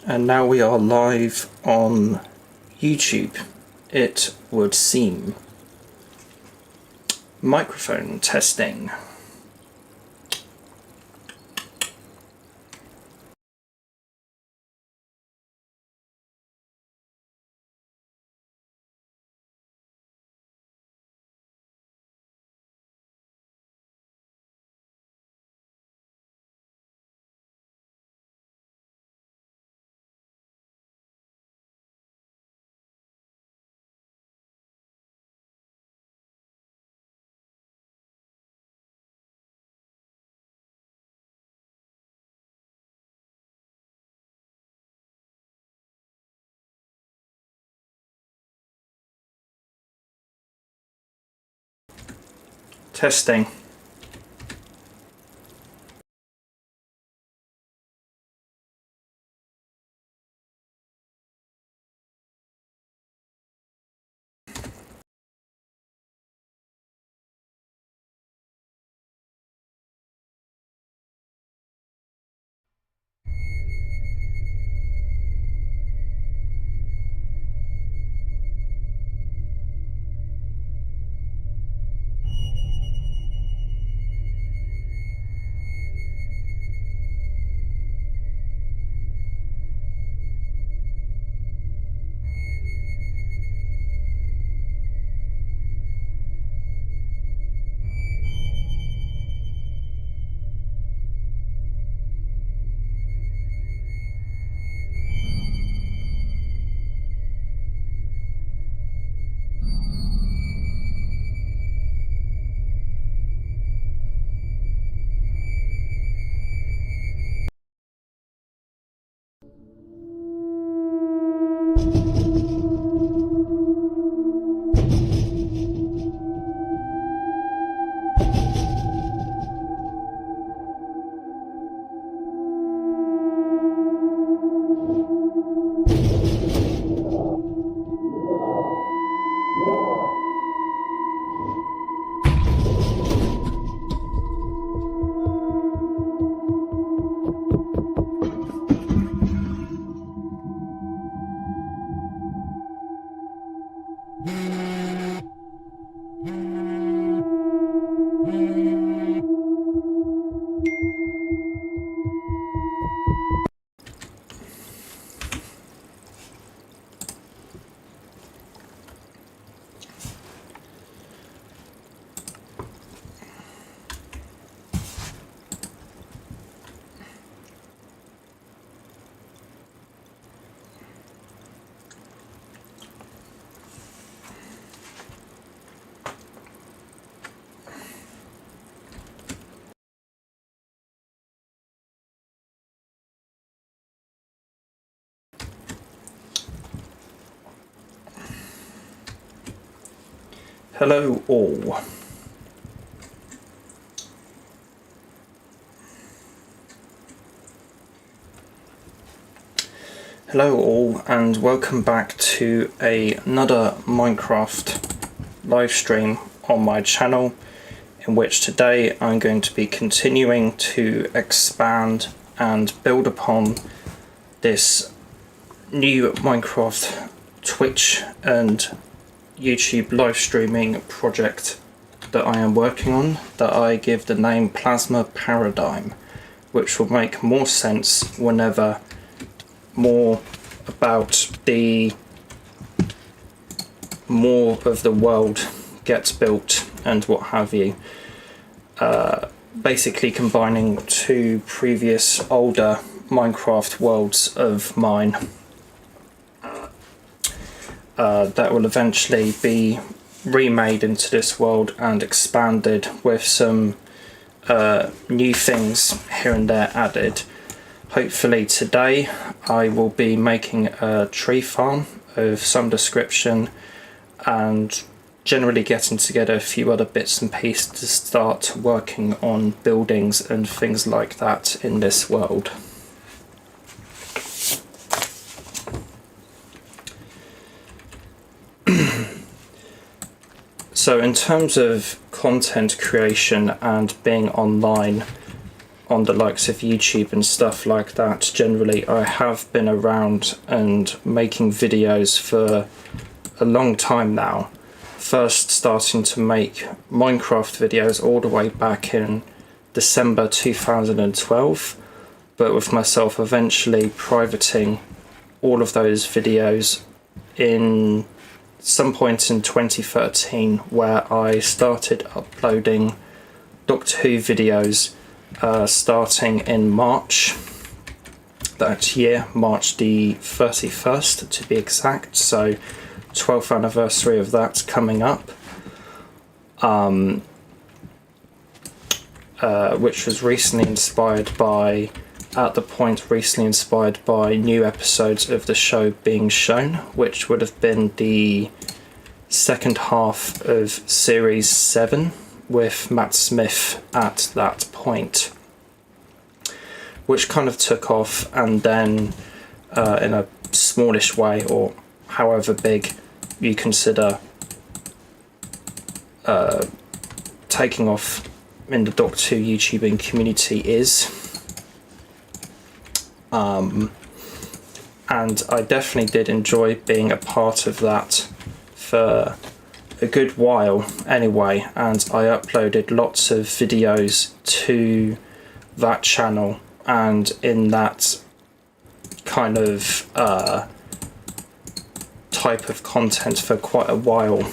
And now we are live on YouTube, it would seem. Microphone testing. Testing. Hello all. Hello all and welcome back to another Minecraft live stream on my channel, in which today I'm going to be continuing to expand and build upon this new Minecraft Twitch and YouTube live streaming project that I am working on, that I give the name Plasma Paradigm, which will make more sense whenever more about more of the world gets built and what have you. Basically combining two previous older Minecraft worlds of mine that will eventually be remade into this world and expanded with some new things here and there added. Hopefully today I will be making a tree farm of some description and generally getting together a few other bits and pieces to start working on buildings and things like that in this world. So in terms of content creation and being online, on the likes of YouTube and stuff like that. Generally, I have been around and making videos for a long time now. First starting to make Minecraft videos all the way back in December 2012, but with myself eventually privating all of those videos in some point in 2013, where I started uploading Doctor Who videos starting in March that year, March the 31st to be exact, so 12th anniversary of that coming up, which was recently inspired by new episodes of the show being shown, which would have been the second half of series 7 with Matt Smith at that point, which kind of took off, and then in a smallish way, or however big you consider taking off in the Doctor Who YouTubing community is. And I definitely did enjoy being a part of that for a good while anyway, and I uploaded lots of videos to that channel, and in that kind of type of content for quite a while,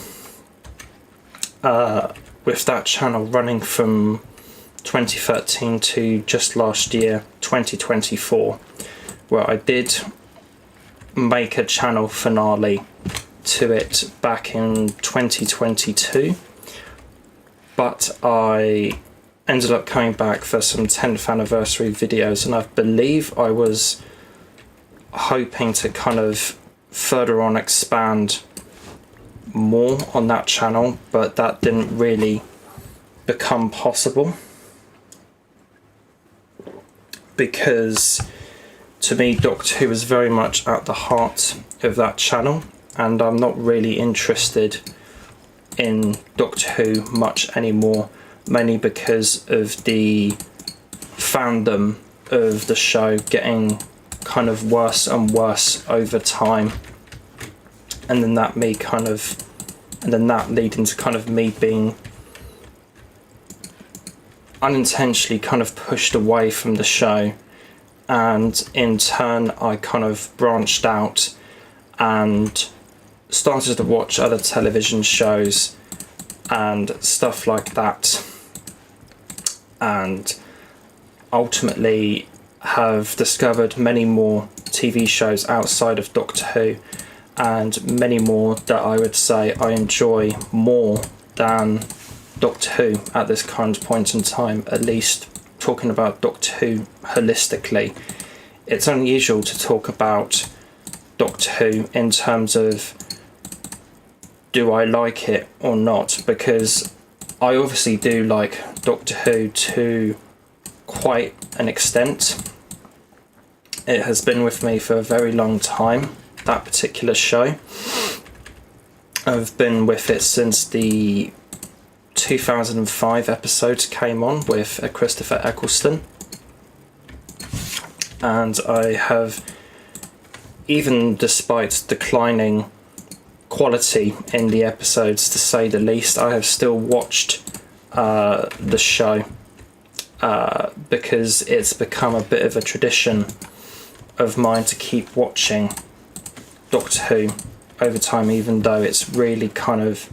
with that channel running from 2013 to just last year, 2024, where I did make a channel finale to it back in 2022, but I ended up coming back for some 10th anniversary videos, and I believe I was hoping to kind of further on expand more on that channel, but that didn't really become possible, because to me Doctor Who is very much at the heart of that channel, and I'm not really interested in Doctor Who much anymore, mainly because of the fandom of the show getting kind of worse and worse over time, and then that leading to kind of me being unintentionally kind of pushed away from the show, and in turn I kind of branched out and started to watch other television shows and stuff like that, and ultimately have discovered many more TV shows outside of Doctor Who, and many more that I would say I enjoy more than Doctor Who at this current point in time, at least talking about Doctor Who holistically. It's unusual to talk about Doctor Who in terms of do I like it or not, because I obviously do like Doctor Who to quite an extent. It has been with me for a very long time, that particular show. I've been with it since the 2005 episodes came on with Christopher Eccleston, and I have, even despite declining quality in the episodes to say the least, I have still watched the show because it's become a bit of a tradition of mine to keep watching Doctor Who over time, even though it's really kind of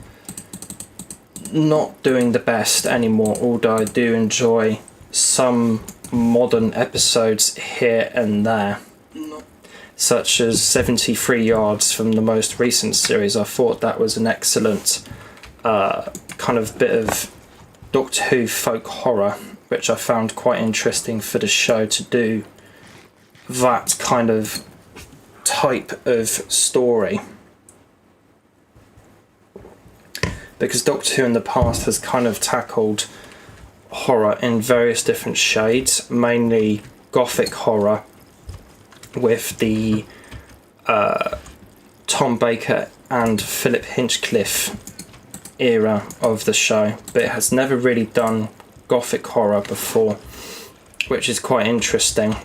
not doing the best anymore, although I do enjoy some modern episodes here and there, such as 73 Yards from the most recent series. I thought that was an excellent kind of bit of Doctor Who folk horror, which I found quite interesting for the show to do that kind of type of story, because Doctor Who in the past has kind of tackled horror in various different shades, mainly gothic horror with the Tom Baker and Philip Hinchcliffe era of the show, but it has never really done gothic horror before. which is quite interesting.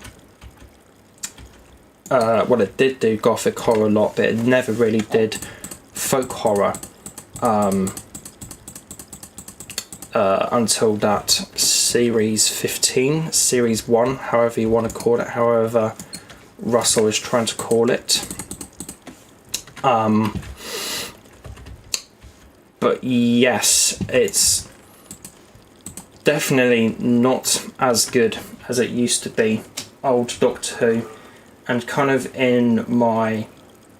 Well, it did do gothic horror a lot, but it never really did folk horror until that series 15, series 1, however you want to call it, however Russell is trying to call it. But yes, it's definitely not as good as it used to be, old Doctor Who, and kind of in my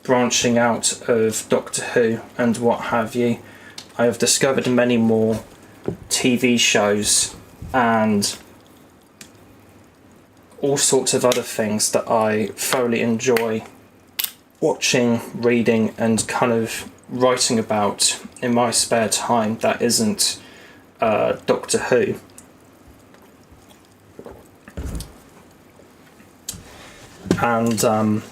branching out of Doctor Who and what have you, I have discovered many more TV shows and all sorts of other things that I thoroughly enjoy watching, reading and kind of writing about in my spare time that isn't Doctor Who. And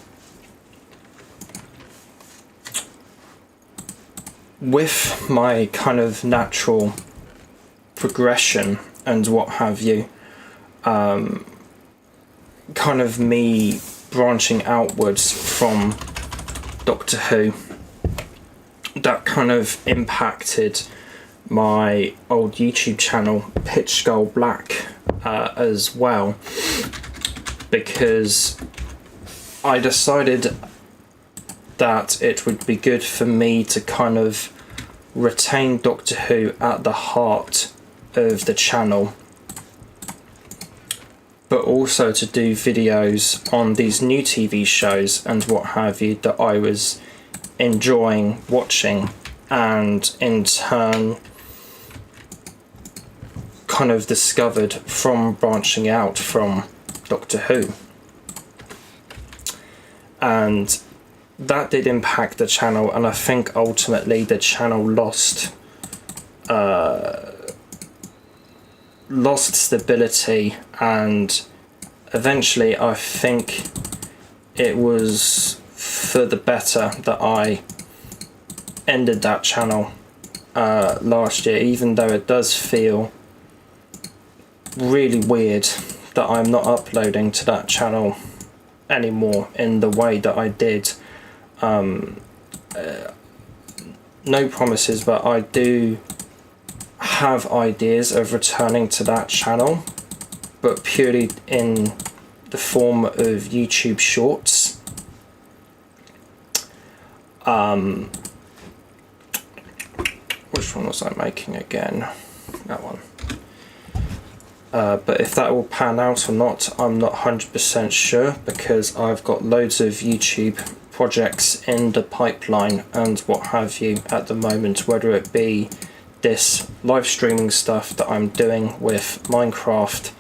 with my kind of natural progression and what have you, kind of me branching outwards from Doctor Who, that kind of impacted my old YouTube channel 𝒂𝒄𝒆 as well, because I decided that it would be good for me to kind of retain Doctor Who at the heart of the channel, but also to do videos on these new TV shows and what have you that I was enjoying watching, and in turn kind of discovered from branching out from Doctor Who. And that did impact the channel, and I think ultimately the channel lost stability, and eventually I think it was for the better that I ended that channel last year, even though it does feel really weird that I'm not uploading to that channel anymore in the way that I did. No promises, but I do have ideas of returning to that channel, but purely in the form of YouTube shorts. Which one was I making again? That one. But if that will pan out or not, I'm not 100% sure, because I've got loads of YouTube projects in the pipeline and what have you at the moment, whether it be this live streaming stuff that I'm doing with Minecraft,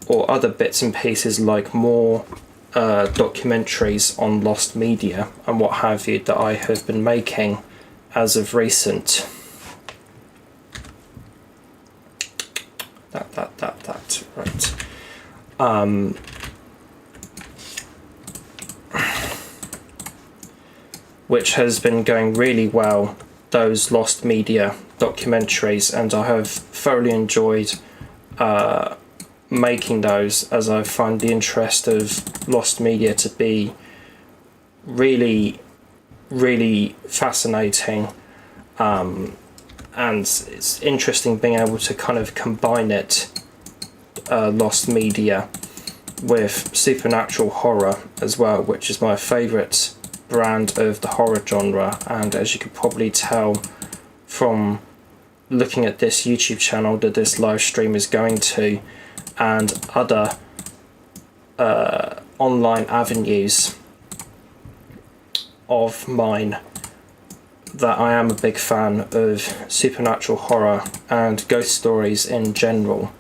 or other bits and pieces like more documentaries on lost media and what have you that I have been making as of recent. That right. Which has been going really well, those lost media documentaries, and I have thoroughly enjoyed making those, as I find the interest of lost media to be really fascinating, and it's interesting being able to kind of combine it, lost media, with supernatural horror as well, which is my favourite brand of the horror genre. And as you could probably tell from looking at this YouTube channel that this live stream is going to, and other online avenues of mine, that I am a big fan of supernatural horror and ghost stories in general.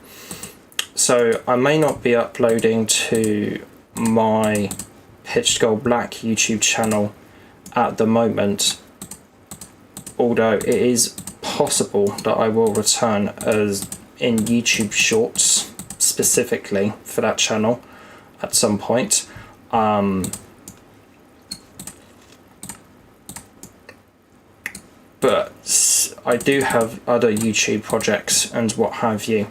So I may not be uploading to my 𝒂𝒄𝒆 YouTube channel at the moment, although it is possible that I will return as in YouTube shorts specifically for that channel at some point. But I do have other YouTube projects and what have you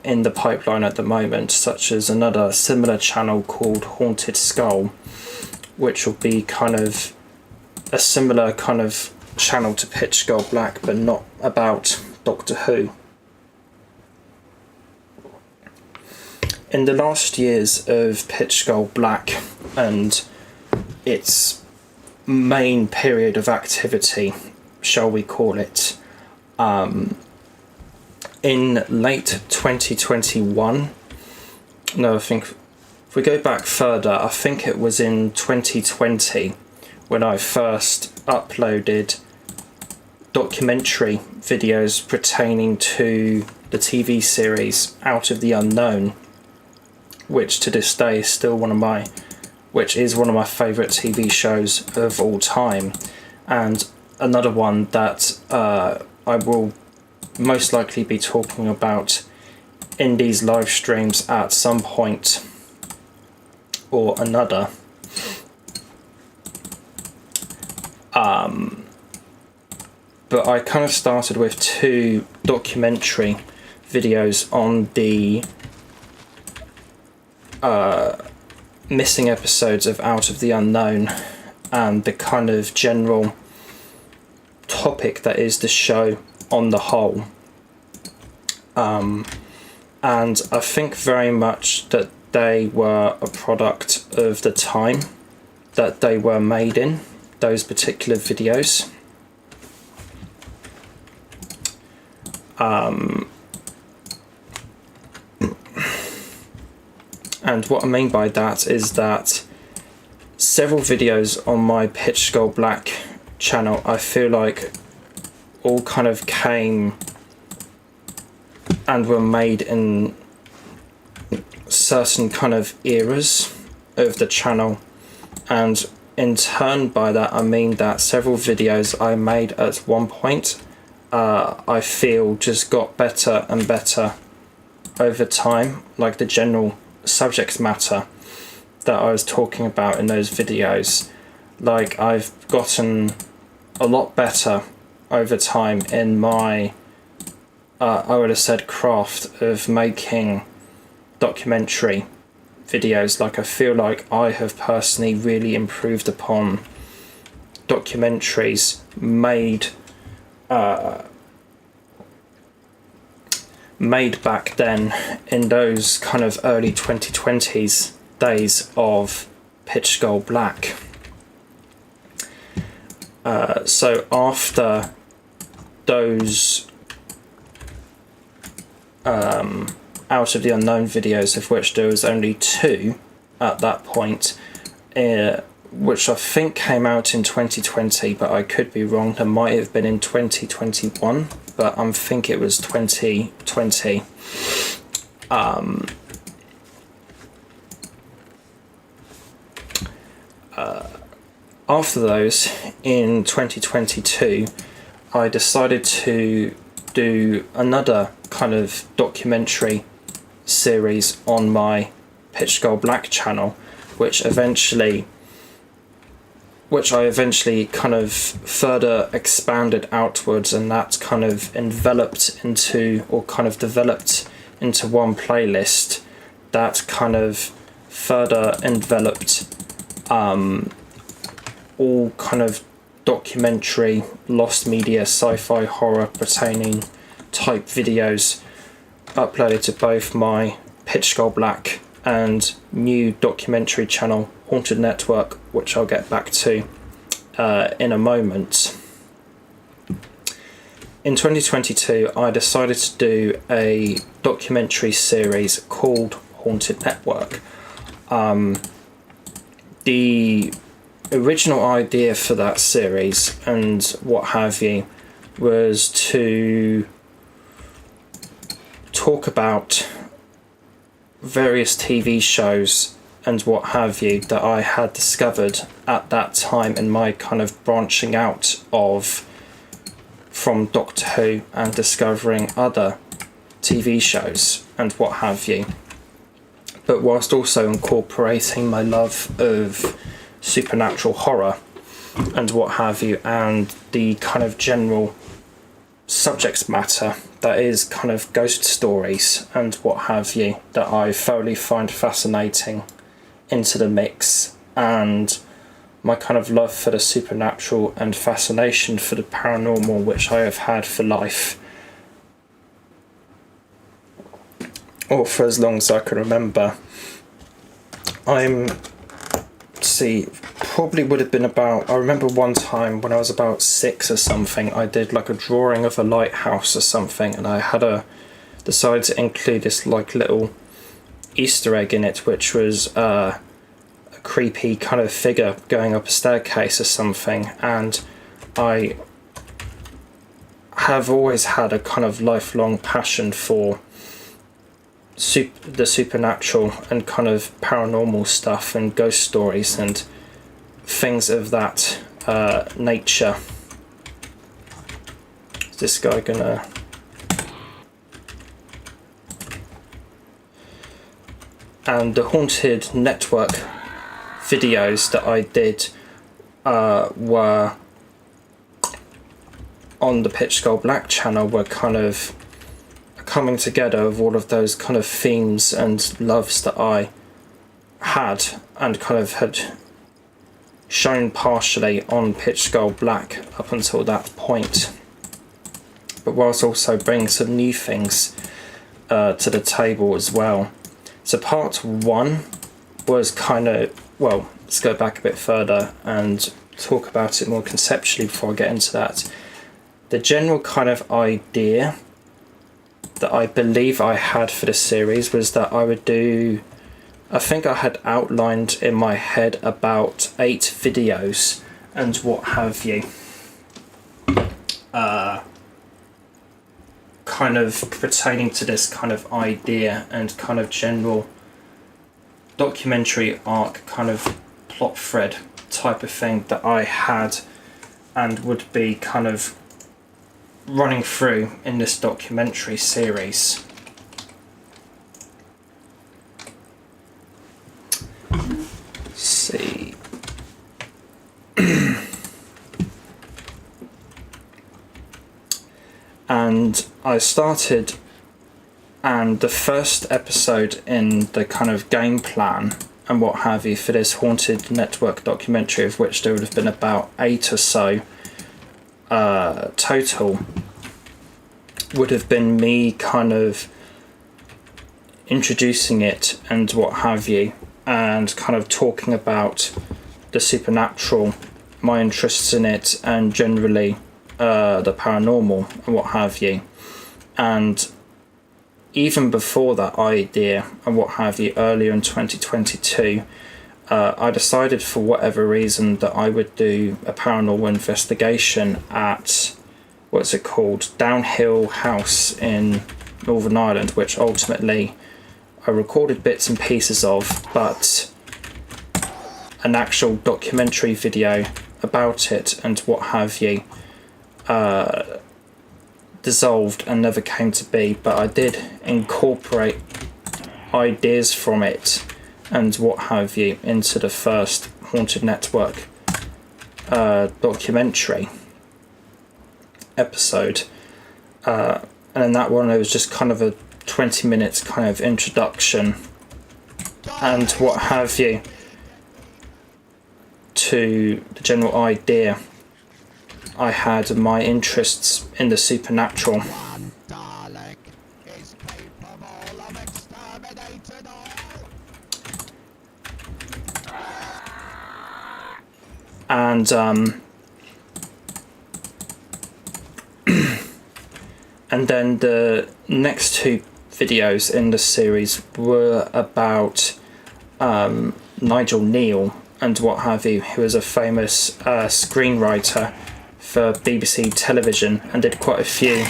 in the pipeline at the moment, such as another similar channel called Haunted Skull, which will be kind of a similar kind of channel to Pitch Skull Black, but not about Doctor Who. In the last years of Pitch Skull Black and its main period of activity, shall we call it, in late 2021, no, I think if we go back further, I think it was in 2020 when I first uploaded documentary videos pertaining to the TV series Out of the Unknown, which to this day is still one of my favourite TV shows of all time, and another one that I will most likely be talking about in these live streams at some point or another. But I kind of started with 2 documentary videos on the missing episodes of Out of the Unknown and the kind of general topic that is the show on the whole. And I think very much that they were a product of the time that they were made in, those particular videos. And what I mean by that is that several videos on my Pitch Skull Black channel, I feel like all kind of came and were made in certain kind of eras of the channel, and in turn by that I mean that several videos I made at one point I feel just got better and better over time, like the general subject matter that I was talking about in those videos. Like, I've gotten a lot better over time in my I would have said craft of making documentary videos. Like, I feel like I have personally really improved upon documentaries made back then in those kind of early 2020s days of Pitch Skull Black. So after those Out of the Unknown videos, of which there was only 2 at that point, which I think came out in 2020, but I could be wrong. There might have been in 2021, but I think it was 2020. After those, in 2022, I decided to do another kind of documentary series on my Pitch Skull Black channel, which I eventually kind of further expanded outwards, and that kind of enveloped into, or kind of developed into, one playlist that kind of further enveloped all kind of documentary, lost media, sci-fi, horror pertaining type videos uploaded to both my Pitch Skull Black and new documentary channel Haunted Network, which I'll get back to in a moment. In 2022, I decided to do a documentary series called Haunted Network. The original idea for that series and what have you was to talk about various TV shows and what have you that I had discovered at that time in my kind of branching out of from Doctor Who and discovering other TV shows and what have you, but whilst also incorporating my love of supernatural horror and what have you, and the kind of general subject matter that is kind of ghost stories and what have you that I thoroughly find fascinating into the mix, and my kind of love for the supernatural and fascination for the paranormal, which I have had for life, or for as long as I can remember. Probably would have been about, I remember one time when I was about 6 or something, I did like a drawing of a lighthouse or something, and I had decided to include this like little Easter egg in it, which was a creepy kind of figure going up a staircase or something. And I have always had a kind of lifelong passion for the supernatural and kind of paranormal stuff and ghost stories and things of that nature. Is this guy gonna... And the Haunted Network videos that I did were on the 𝒂𝒄𝒆 channel, were kind of coming together of all of those kind of themes and loves that I had and kind of had shown partially on 𝒂𝒄𝒆 up until that point, but whilst also bringing some new things to the table as well. So part 1 was kind of, well, let's go back a bit further and talk about it more conceptually before I get into that. The general kind of idea that I believe I had for the series was that I would do, I think I had outlined in my head about 8 videos and what have you, kind of pertaining to this kind of idea and kind of general documentary arc kind of plot thread type of thing that I had and would be kind of running through in this documentary series. Let's see. And I started, and the first episode in the kind of game plan and what have you for this Haunted Network documentary, of which there would have been about 8 or so total, would have been me kind of introducing it and what have you, and kind of talking about the supernatural, my interests in it, and generally the paranormal and what have you. And even before that idea and what have you, earlier in 2022, I decided for whatever reason that I would do a paranormal investigation at, what's it called, Downhill House in Northern Ireland, which ultimately I recorded bits and pieces of, but an actual documentary video about it and what have you dissolved and never came to be. But I did incorporate ideas from it and what have you into the first Haunted Network documentary episode, and in that one it was just kind of a 20 minutes kind of introduction and what have you to the general idea I had of my interests in the supernatural. And and then the next 2 videos in the series were about Nigel Neal and what have you, who is a famous screenwriter for BBC television and did quite a few.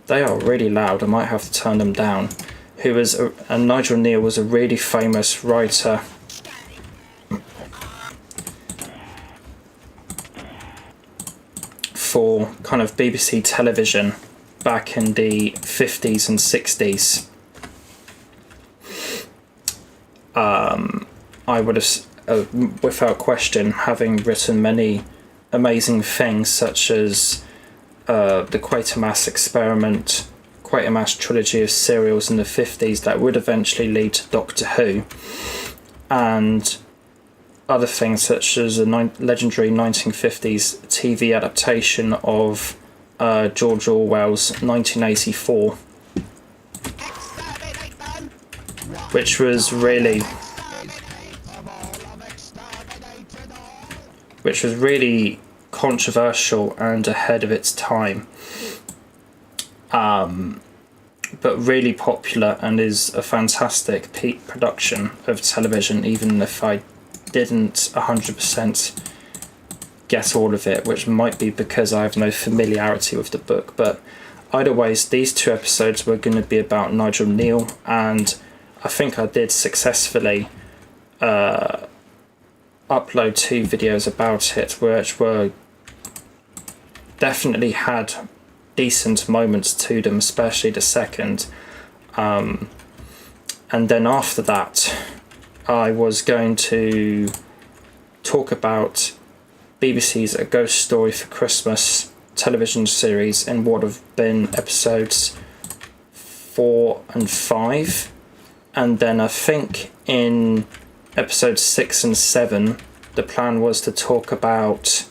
They are really loud, I might have to turn them down. And Nigel Neal was a really famous writer for kind of BBC television back in the 50s and 60s. I would have, without question, having written many amazing things such as the 𝒂𝒄𝒆 experiment, 𝒂𝒄𝒆 trilogy of serials in the 50s that would eventually lead to Doctor Who, and other things such as a legendary 1950s TV adaptation of George Orwell's 1984, which was really controversial and ahead of its time, but really popular, and is a fantastic peak production of television, even if I didn't 100% get all of it, which might be because I have no familiarity with the book. But either ways, these 2 episodes were going to be about Nigel Neal, and I think I did successfully upload 2 videos about it, which were definitely had decent moments to them, especially the second. And then after that, I was going to talk about BBC's A Ghost Story for Christmas television series in what have been episodes 4 and 5. And then I think in episodes 6 and 7, the plan was to talk about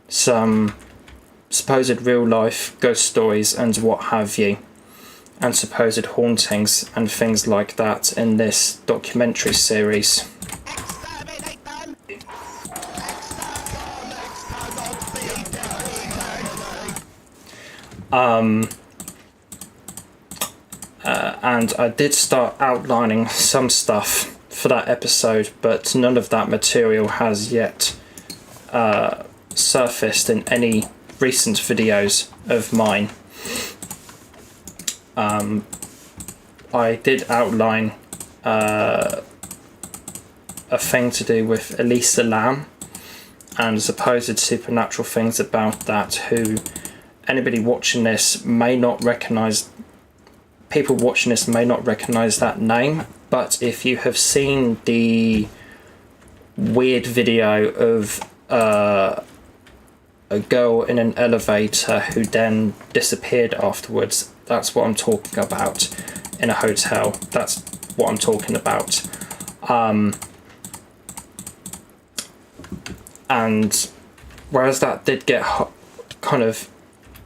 some supposed real-life ghost stories and what have you, and supposed hauntings and things like that in this documentary series. And I did start outlining some stuff for that episode, but none of that material has yet surfaced in any recent videos of mine. I did outline a thing to do with Elisa Lam and supposed supernatural things about that, who anybody watching this may not recognise. People watching this may not recognise that name, but if you have seen the weird video of a girl in an elevator who then disappeared afterwards, that's what I'm talking about. In a hotel, that's what I'm talking about. And whereas that did get kind of,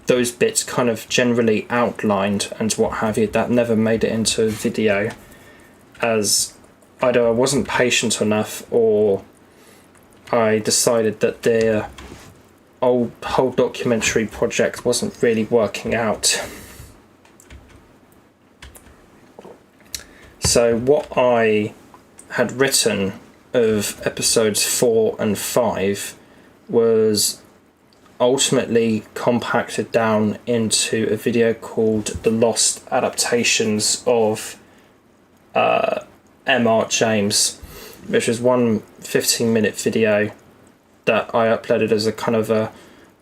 those bits kind of generally outlined and what have you, that never made it into a video, as either I wasn't patient enough, or I decided that the whole documentary project wasn't really working out. So what I had written of episodes 4 and 5 was ultimately compacted down into a video called The Lost Adaptations of M.R. James, which was one 15-minute video that I uploaded as a kind of a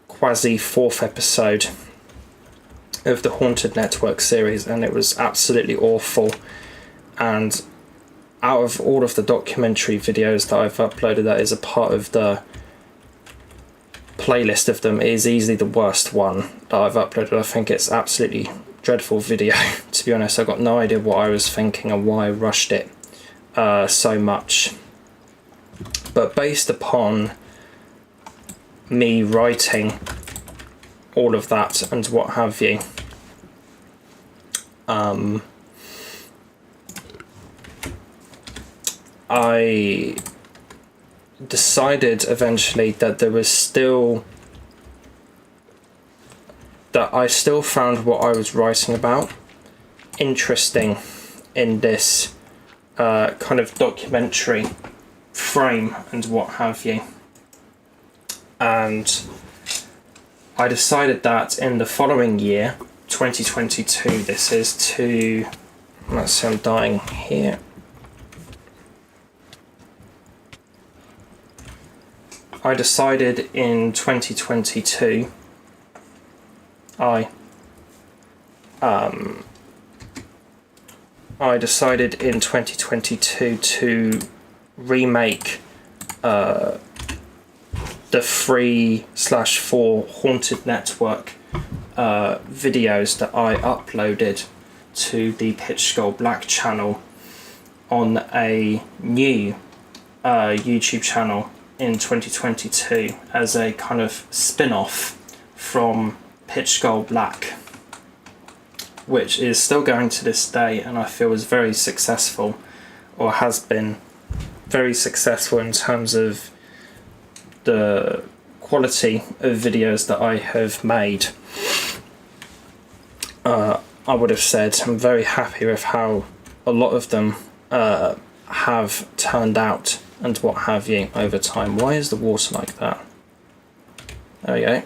quasi 4th episode of the Haunted Network series, and it was absolutely awful. And out of all of the documentary videos that I've uploaded that is a part of the playlist of them, it is easily the worst one that I've uploaded. I think it's absolutely dreadful video. To be honest, I got no idea what I was thinking and why I rushed it so much. But based upon me writing all of that and what have you, I decided eventually that I still found what I was writing about interesting in this kind of documentary frame and what have you. And I decided that in the following year, 2022, this is to, let's see, I'm dying here. I decided in 2022 I decided in 2022 to remake the 3/4 Haunted Network videos that I uploaded to the 𝑭𝒂𝒄𝒆 channel on a new YouTube channel in 2022 as a kind of spin-off from 𝒂𝒄𝒆, which is still going to this day, and I feel is very successful, or has been very successful in terms of the quality of videos that I have made. I would have said I'm very happy with how a lot of them have turned out and what have you over time. Why is the water like that? There we go.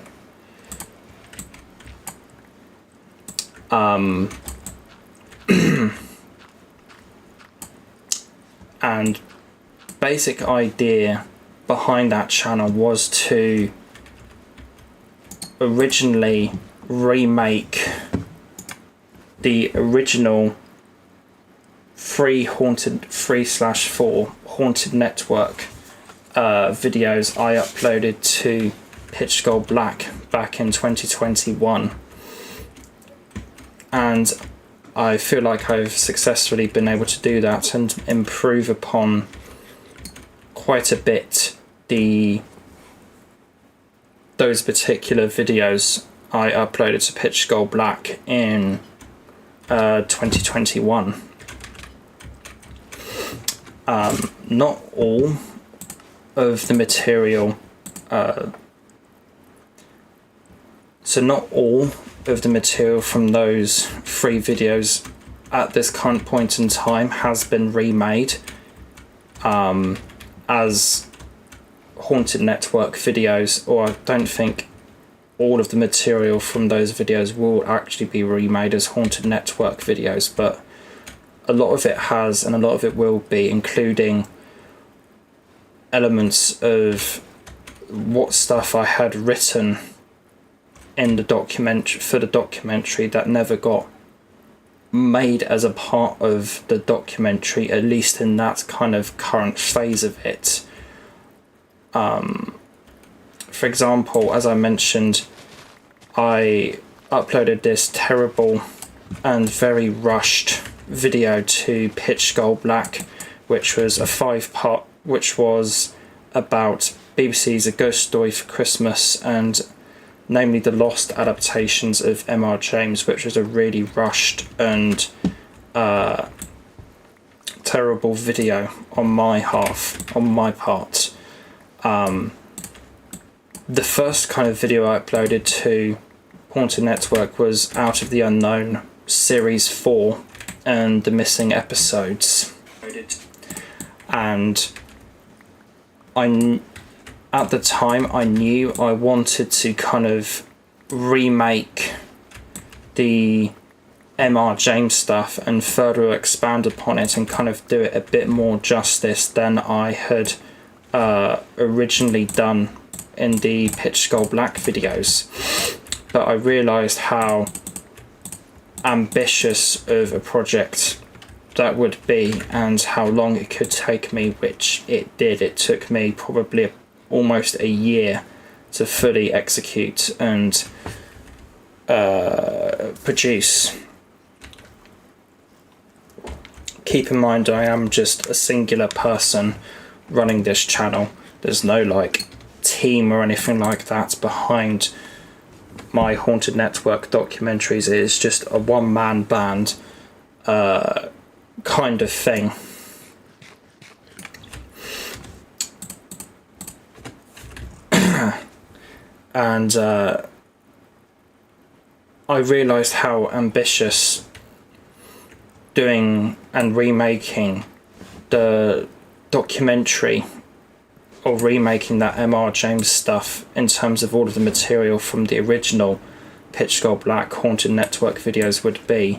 And basic idea behind that channel was to originally remake the original 3/4 Haunted Network videos I uploaded to 𝒂𝒄𝒆 back in 2021, and I feel like I've successfully been able to do that and improve upon quite a bit those particular videos I uploaded to 𝒂𝒄𝒆 in 2021. Not all of the material, not all of the material from those 3 videos at this current point in time has been remade as Haunted Network videos, or I don't think all of the material from those videos will actually be remade as Haunted Network videos, but a lot of it has, and a lot of it will be, including elements of what stuff I had written in the documentary that never got made as a part of the documentary, at least in that kind of current phase of it. For example, as I mentioned, I uploaded this terrible and very rushed video to 𝒂𝒄𝒆, which was a 5-part, which was about BBC's A Ghost Story for Christmas, and namely the lost adaptations of M.R. James, which was a really rushed and terrible video on my part. The first kind of video I uploaded to Haunted Network was Out of the Unknown Series 4 and the missing episodes, and at the time I knew I wanted to kind of remake the M.R. James stuff and further expand upon it and kind of do it a bit more justice than I had originally done in the 𝒂𝒄𝒆 videos. But I realised how ambitious of a project that would be and how long it could take me, which it did. It took me probably almost a year to fully execute and produce. Keep in mind, I am just a singular person running this channel. There's no like team or anything like that behind my Haunted Network documentaries. It is just a one-man band kind of thing. And I realised how ambitious doing and remaking the documentary, or remaking that M.R. James stuff in terms of all of the material from the original 𝒂𝒄𝒆 Haunted Network videos would be.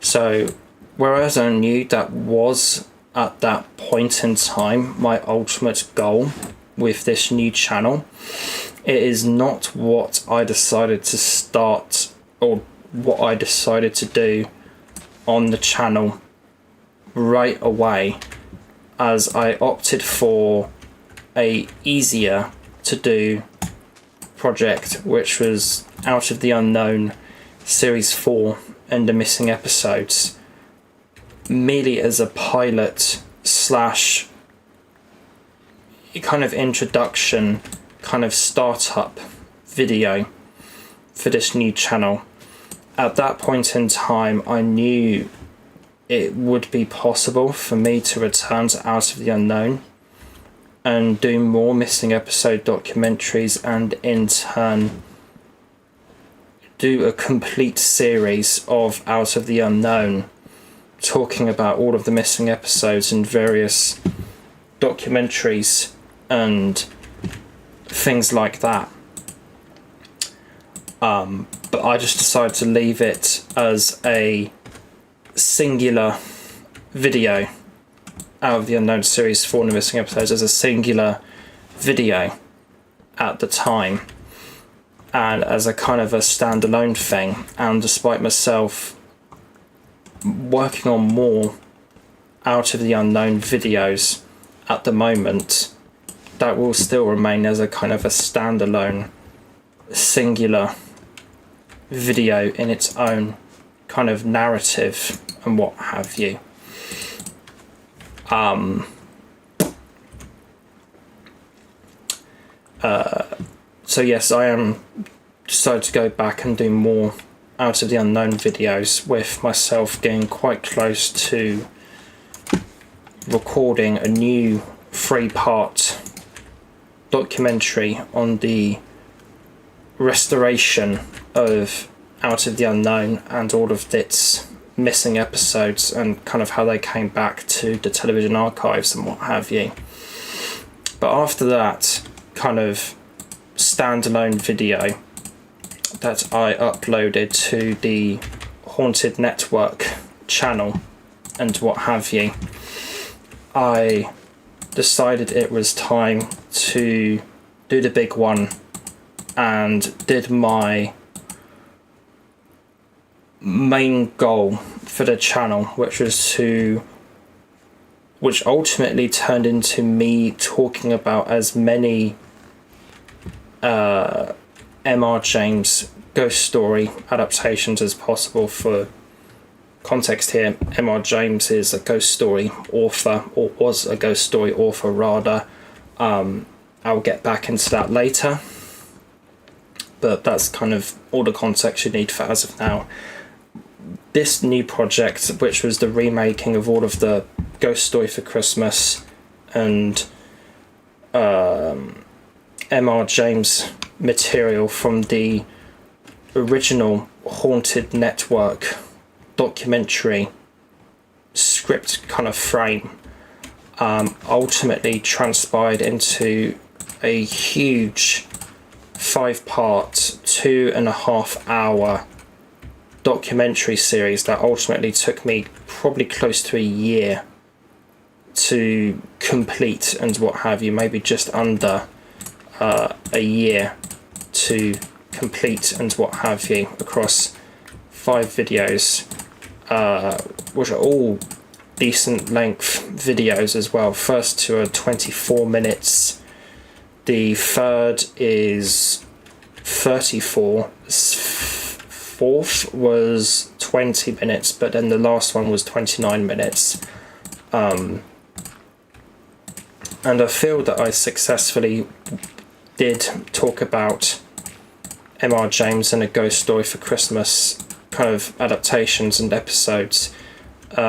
So whereas I knew that was at that point in time my ultimate goal with this new channel, it is not what I decided to start or what I decided to do on the channel right away, as I opted for a easier to do project, which was Out of the Unknown Series 4 and the Missing Episodes, merely as a pilot slash kind of introduction, kind of startup video for this new channel. At that point in time, I knew it would be possible for me to return to Out of the Unknown and do more missing episode documentaries, and in turn do a complete series of Out of the Unknown, talking about all of the missing episodes and various documentaries and things like that. But I just decided to leave it as a singular video. Out of the Unknown Series 4 and the Missing Episodes as a singular video at the time, and as a kind of a standalone thing. And despite myself working on more Out of the Unknown videos at the moment, that will still remain as a kind of a standalone singular video in its own kind of narrative and what have you. So yes, I am decided to go back and do more Out of the Unknown videos, with myself getting quite close to recording a new 3-part documentary on the restoration of Out of the Unknown and all of its missing episodes, and kind of how they came back to the television archives and what have you. But after that kind of standalone video that I uploaded to the Haunted Network channel and what have you, I decided it was time to do the big one, and did my main goal for the channel, which ultimately turned into me talking about as many M.R. James ghost story adaptations as possible. For context here, M.R. James is a ghost story author, or was a ghost story author rather. I'll get back into that later, but that's kind of all the context you need for as of now. This new project, which was the remaking of all of the Ghost Story for Christmas and M.R. James material from the original Haunted Network documentary script kind of frame, ultimately transpired into a huge 5-part, 2.5 hour documentary series that ultimately took me probably close to a year to complete and what have you, maybe just under a year to complete and what have you, across 5 videos, which are all decent length videos as well. First two are 24 minutes, the third is 34, fourth was 20 minutes, but then the last one was 29 minutes. And I feel that I successfully did talk about M.R. James and A Ghost Story for Christmas kind of adaptations and episodes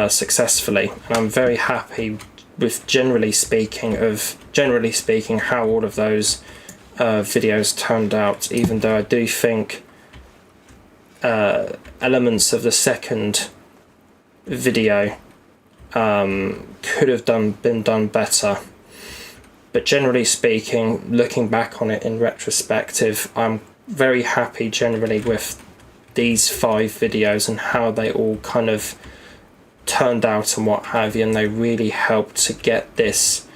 successfully, and I'm very happy with generally speaking how all of those videos turned out, even though I do think elements of the second video could have been done better. But generally speaking, looking back on it in retrospective, I'm very happy generally with these 5 videos and how they all kind of turned out and what have you, and they really helped to get this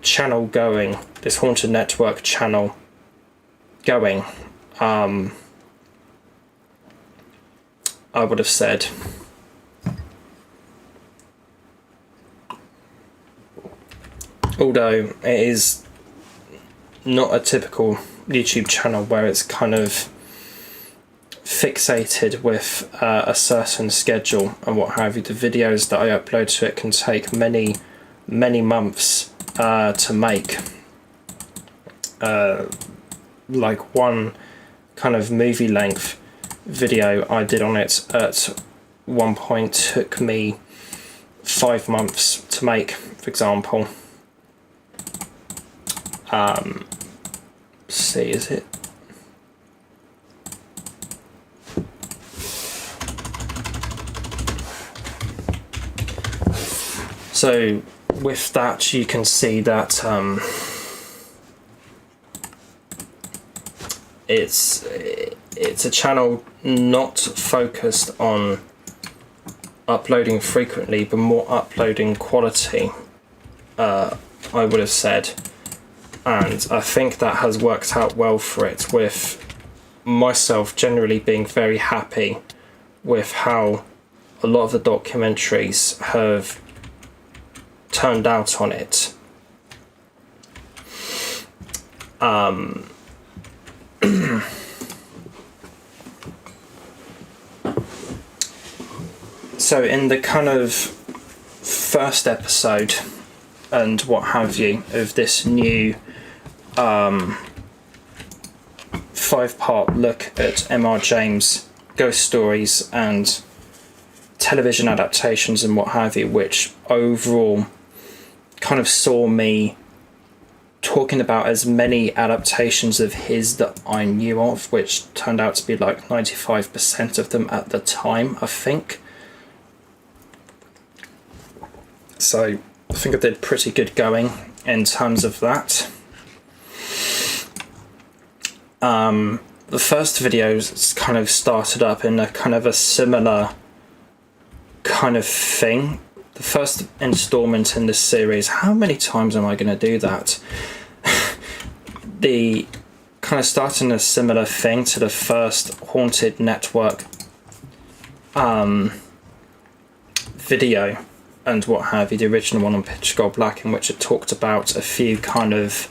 channel going, this Haunted Network channel going. I would have said. Although it is not a typical YouTube channel where it's kind of fixated with a certain schedule and what have you. The videos that I upload to it can take many months to make. Like one kind of movie length video I did on it at one point took me 5 months to make, for example. See, is it? So with that, you can see that it's a channel not focused on uploading frequently, but more uploading quality, I would have said. And I think that has worked out well for it, with myself generally being very happy with how a lot of the documentaries have turned out on it. So in the kind of first episode and what have you of this new 5-part look at M.R. James' ghost stories and television adaptations and what have you, which overall kind of saw me talking about as many adaptations of his that I knew of, which turned out to be like 95% of them at the time, I think. So I think I did pretty good going in terms of that. The first videos kind of started up in a kind of a similar kind of thing. The first installment in this series, how many times am I going to do that? The kind of starting a similar thing to the first Haunted Network video and what have you, the original one on Pitch Skull Black, in which it talked about a few kind of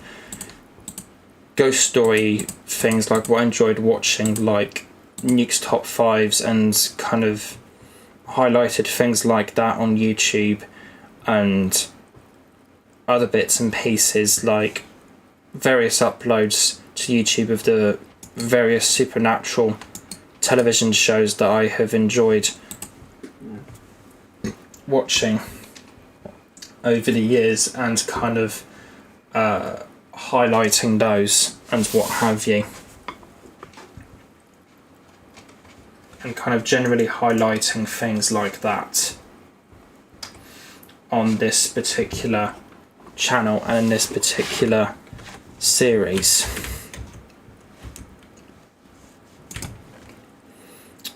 ghost story things, like what I enjoyed watching, like Nuke's Top 5s, and kind of highlighted things like that on YouTube, and other bits and pieces like various uploads to YouTube of the various supernatural television shows that I have enjoyed watching over the years, and kind of highlighting those and what have you, and kind of generally highlighting things like that on this particular channel and in this particular series.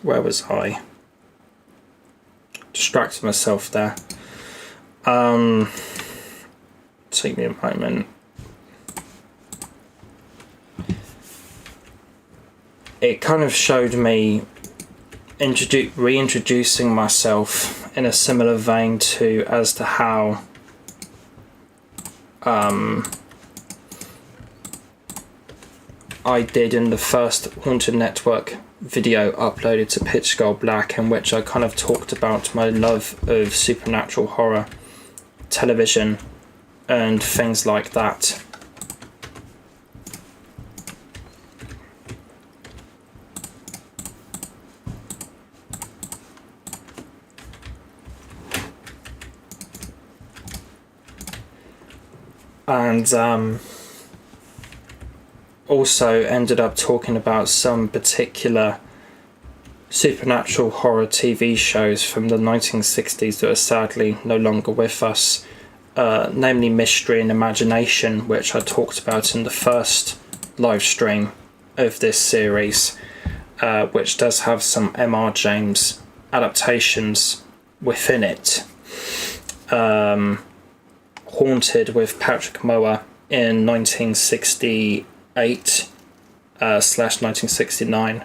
Where was I? Distracted myself there. Take me a moment. It kind of showed me reintroducing myself in a similar vein to as to how I did in the first Haunted Network video uploaded to Pitch Skull Black, in which I kind of talked about my love of supernatural horror television and things like that. And also ended up talking about some particular supernatural horror TV shows from the 1960s that are sadly no longer with us, namely Mystery and Imagination, which I talked about in the first live stream of this series, which does have some M.R. James adaptations within it. Haunted with Patrick Moore in 1968/1969.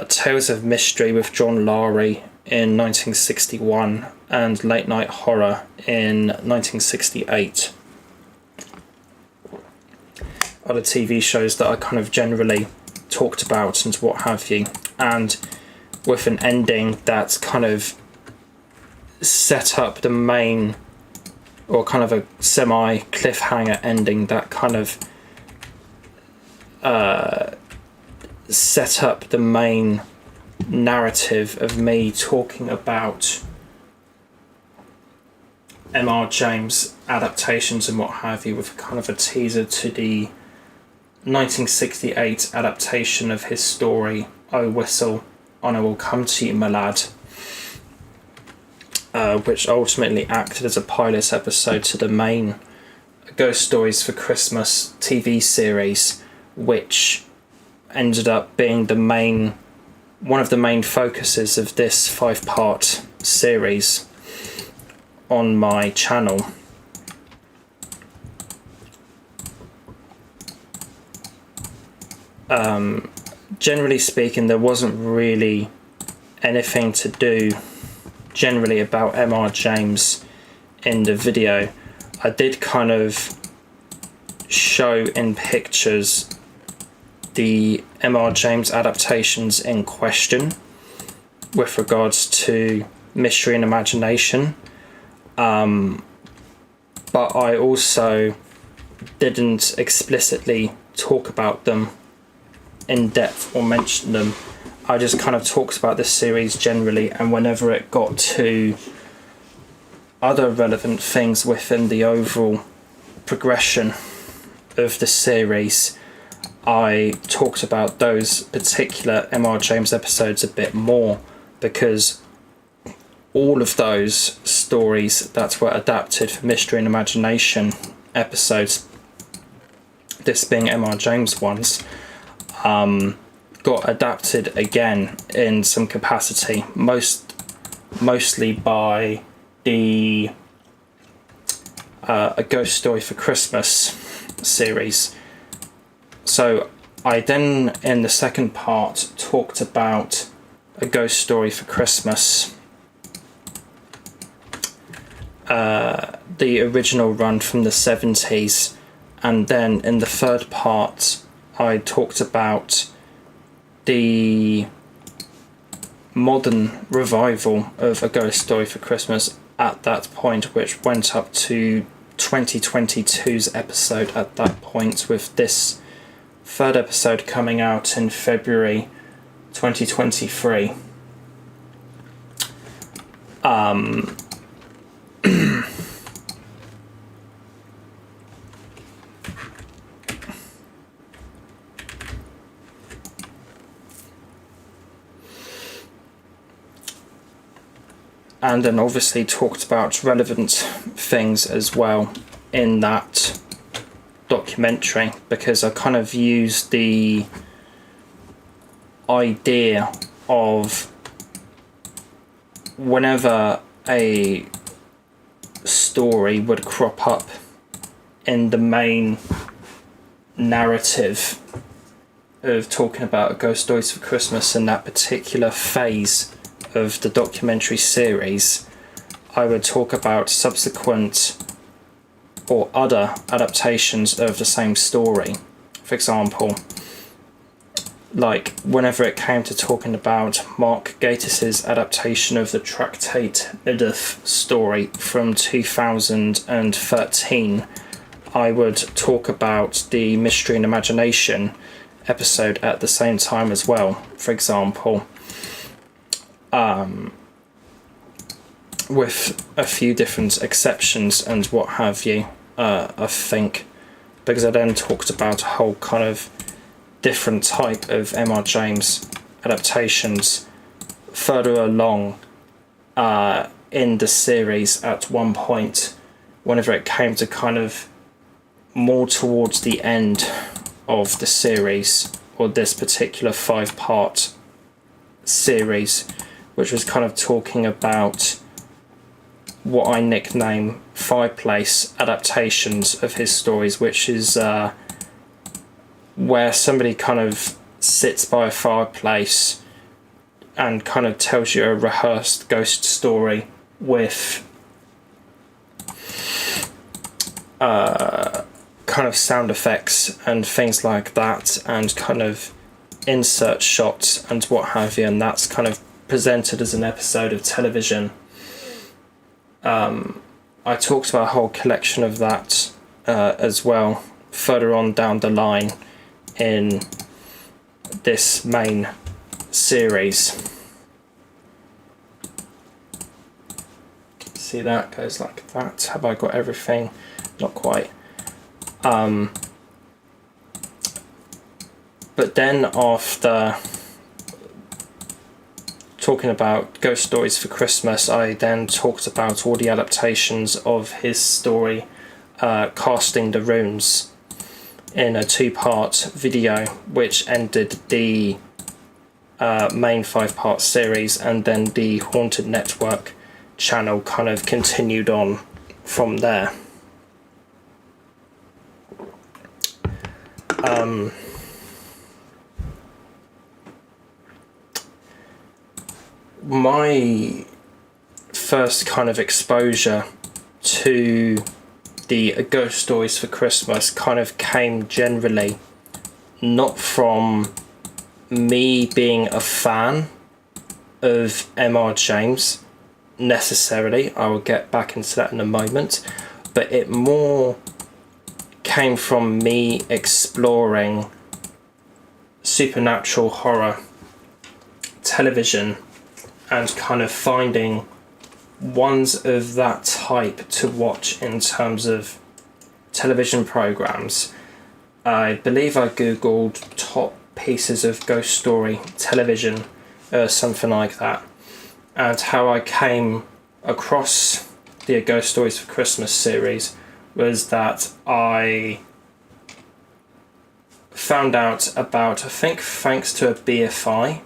Tales of Mystery with John Lowry in 1961, and Late Night Horror in 1968. other TV shows that I kind of generally talked about and what have you, and with an ending that's kind of set up the main, or kind of a semi cliffhanger ending that kind of set up the main narrative of me talking about M.R. James adaptations and what have you, with kind of a teaser to the 1968 adaptation of his story "Oh Whistle, and I Will Come to You, My Lad," which ultimately acted as a pilot episode to the main Ghost Stories for Christmas TV series, which ended up being one of the main focuses of this 5-part series on my channel. Generally speaking, there wasn't really anything to do generally about M.R. James in the video. I did kind of show in pictures the M.R. James adaptations in question with regards to Mystery and Imagination, but I also didn't explicitly talk about them in depth or mention them. I just kind of talked about this series generally, and whenever it got to other relevant things within the overall progression of the series, I talked about those particular M.R. James episodes a bit more, because all of those stories that were adapted for Mystery and Imagination episodes, this being M.R. James ones, got adapted again in some capacity, mostly by the A Ghost Story for Christmas series. So I then, in the second part, talked about A Ghost Story for Christmas, the original run from the 70s, and then in the third part I talked about the modern revival of A Ghost Story for Christmas at that point, which went up to 2022's episode at that point, with this third episode coming out in February 2023. And then obviously talked about relevant things as well in that documentary, because I kind of used the idea of whenever a story would crop up in the main narrative of talking about Ghost Stories for Christmas in that particular phase of the documentary series, I would talk about subsequent or other adaptations of the same story. For example, like whenever it came to talking about Mark Gatiss's adaptation of the tractate 𝑭𝒂𝒄𝒆 story from 2013, I would talk about the Mystery and Imagination episode at the same time as well, for example, with a few different exceptions and what have you, I think, because I then talked about a whole kind of different type of M.R. James adaptations further along in the series at one point, whenever it came to kind of more towards the end of the series, or this particular 5-part series, which was kind of talking about what I nickname fireplace adaptations of his stories, which is where somebody kind of sits by a fireplace and kind of tells you a rehearsed ghost story kind of sound effects and things like that, and kind of insert shots and what have you, and that's kind of presented as an episode of television. I talked about a whole collection of that as well further on down the line in this main series. See, that goes like that. Have I got everything? Not quite. But then after talking about Ghost Stories for Christmas, I then talked about all the adaptations of his story, Casting the Runes, in a 2-part video, which ended the main 5-part series, and then the Haunted Network channel kind of continued on from there. My first kind of exposure to the Ghost Stories for Christmas kind of came generally not from me being a fan of M.R. James necessarily, I will get back into that in a moment, but it more came from me exploring supernatural horror television and kind of finding ones of that type to watch in terms of television programs. I believe I googled top pieces of ghost story television, something like that, and how I came across the Ghost Stories for Christmas series was that I found out about, I think thanks to a BFI,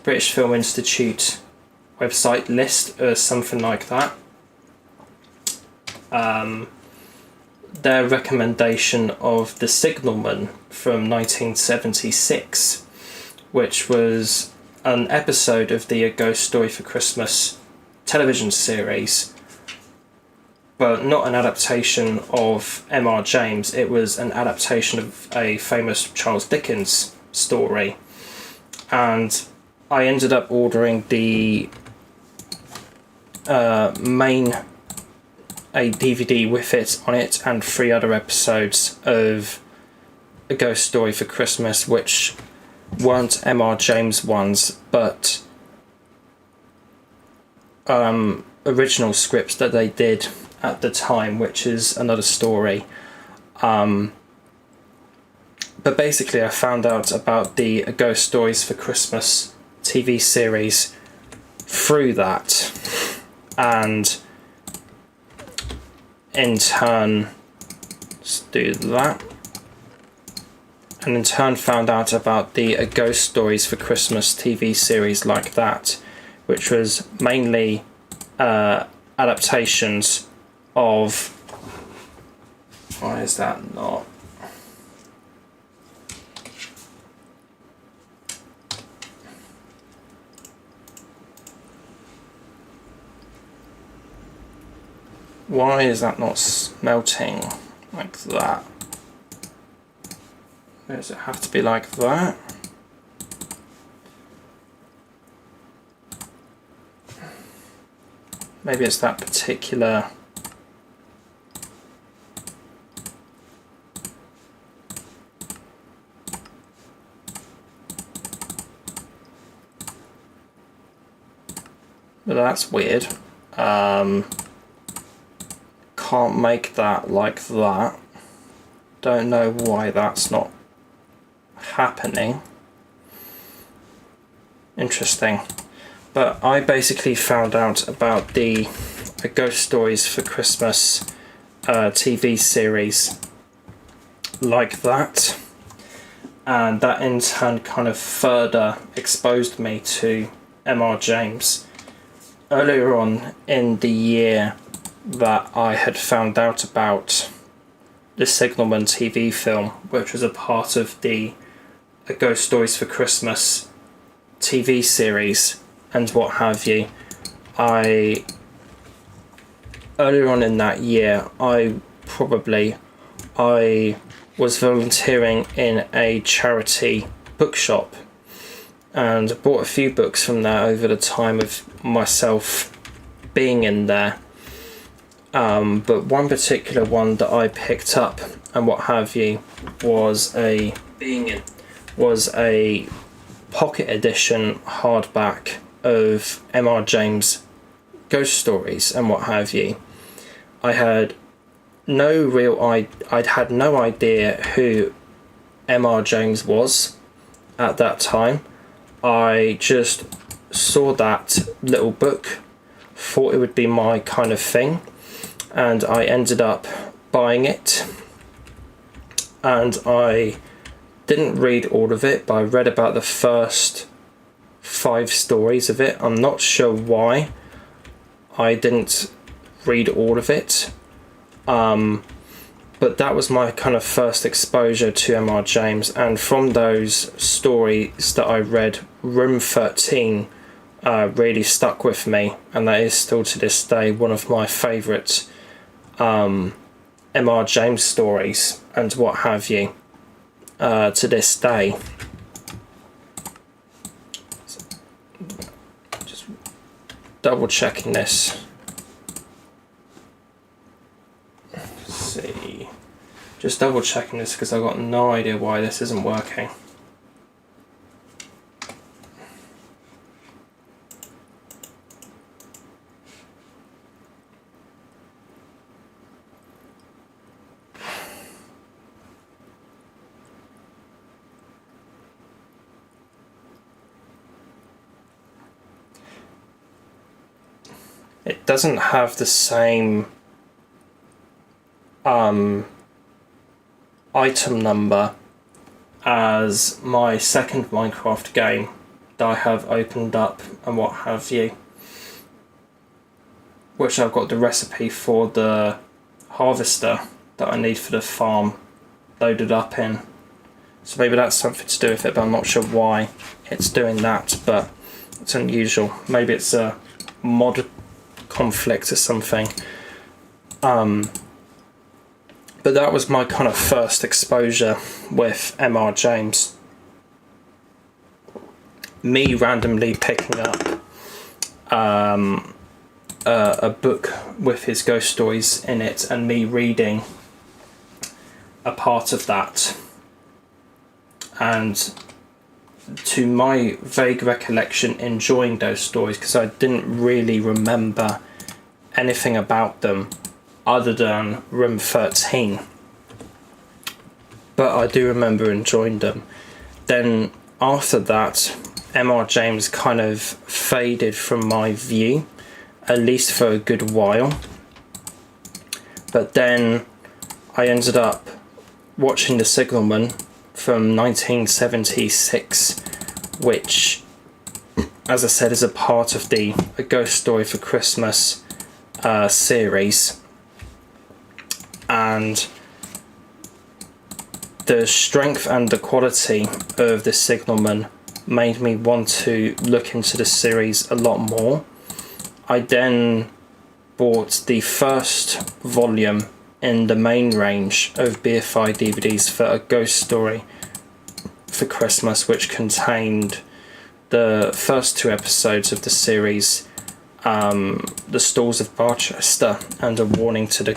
British Film Institute website list or something like that, their recommendation of The Signalman from 1976, which was an episode of the Ghost Story for Christmas television series, but not an adaptation of M.R. James. It was an adaptation of a famous Charles Dickens story, and I ended up ordering the main a DVD with it on it, and 3 other episodes of A Ghost Story for Christmas, which weren't M.R. James ones, but original scripts that they did at the time, which is another story. But basically I found out about the A Ghost Stories for Christmas TV series through that, and in turn, let's do that, and in turn found out about the Ghost Stories for Christmas TV series like that, which was mainly adaptations of, why is that not? Why is that not smelting like that? Does it have to be like that? Maybe it's that particular... But that's weird. Can't make that like that. Don't know why that's not happening. Interesting. But I basically found out about the Ghost Stories for Christmas TV series like that, and that in turn kind of further exposed me to M.R. James. Earlier on in the year that I had found out about the Signalman TV film, which was a part of the Ghost Stories for Christmas TV series and what have you, earlier on in that year I probably I was volunteering in a charity bookshop and bought a few books from there over the time of myself being in there. But one particular one that I picked up and what have you was a pocket edition hardback of M.R. James' ghost stories and what have you. I'd had no idea who M.R. James was at that time. I just saw that little book, thought it would be my kind of thing, and I ended up buying it. And I didn't read all of it, but I read about the first 5 stories of it. I'm not sure why I didn't read all of it. But that was my kind of first exposure to M.R. James, and from those stories that I read, Room 13 really stuck with me, and that is still to this day one of my favourite M.R. James stories and what have you to this day. Just double checking this. See, just double checking this because I've got no idea why this isn't working. It doesn't have the same item number as my second Minecraft game that I have opened up and what have you, which I've got the recipe for the harvester that I need for the farm loaded up in. So maybe that's something to do with it, but I'm not sure why it's doing that, but it's unusual. Maybe it's a mod conflict or something. But that was my kind of first exposure with M.R. James. Me randomly picking up a book with his ghost stories in it and me reading a part of that. And to my vague recollection, enjoying those stories because I didn't really remember anything about them other than Room 13, but I do remember enjoying them. Then after that, M.R. James kind of faded from my view, at least for a good while. But then I ended up watching The Signalman from 1976, which, as I said, is a part of the A Ghost Story for Christmas series. And the strength and the quality of The Signalman made me want to look into the series a lot more. I then bought the first volume in the main range of BFI DVDs for A Ghost Story for Christmas, which contained the first 2 episodes of the series, The Stalls of Barchester, and a warning to the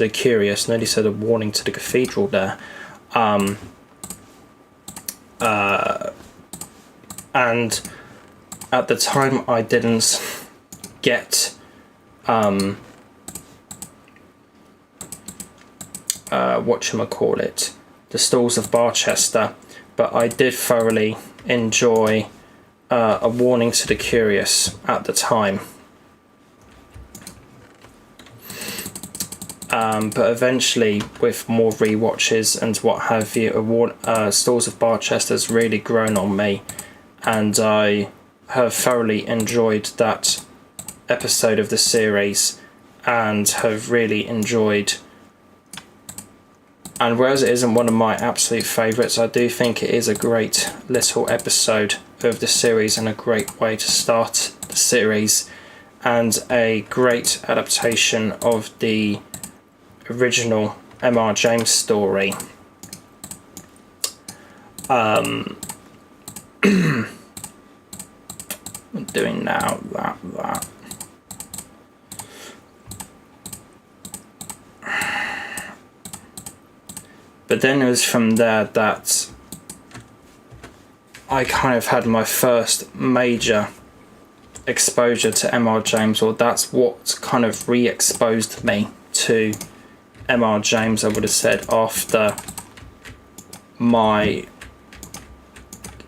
curious. Nearly said a warning to the cathedral there. And at the time I didn't get whatchamacallit, The Stalls of Barchester, but I did thoroughly enjoy A Warning to the Curious at the time. But eventually, with more rewatches and what have you, Stalls of Barchester has really grown on me, and I have thoroughly enjoyed that episode of the series and have really enjoyed. And whereas it isn't one of my absolute favourites, I do think it is a great little episode of the series and a great way to start the series, and a great adaptation of the original M.R. James story. I'm doing now that. But then it was from there that I kind of had my first major exposure to M.R. James, or that's what kind of re-exposed me to M.R. James, I would have said, after my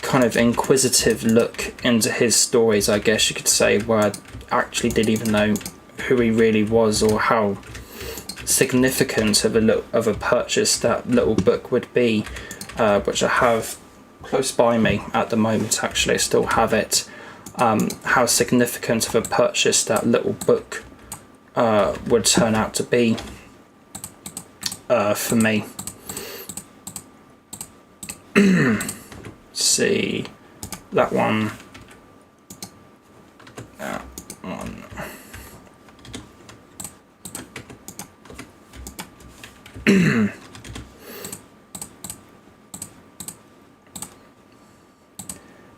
kind of inquisitive look into his stories, I guess you could say, where I actually didn't even know who he really was or how significant of a purchase that little book would be, which I have close by me at the moment. Actually, I still have it. How significant of a purchase that little book would turn out to be for me. See, that one. That one.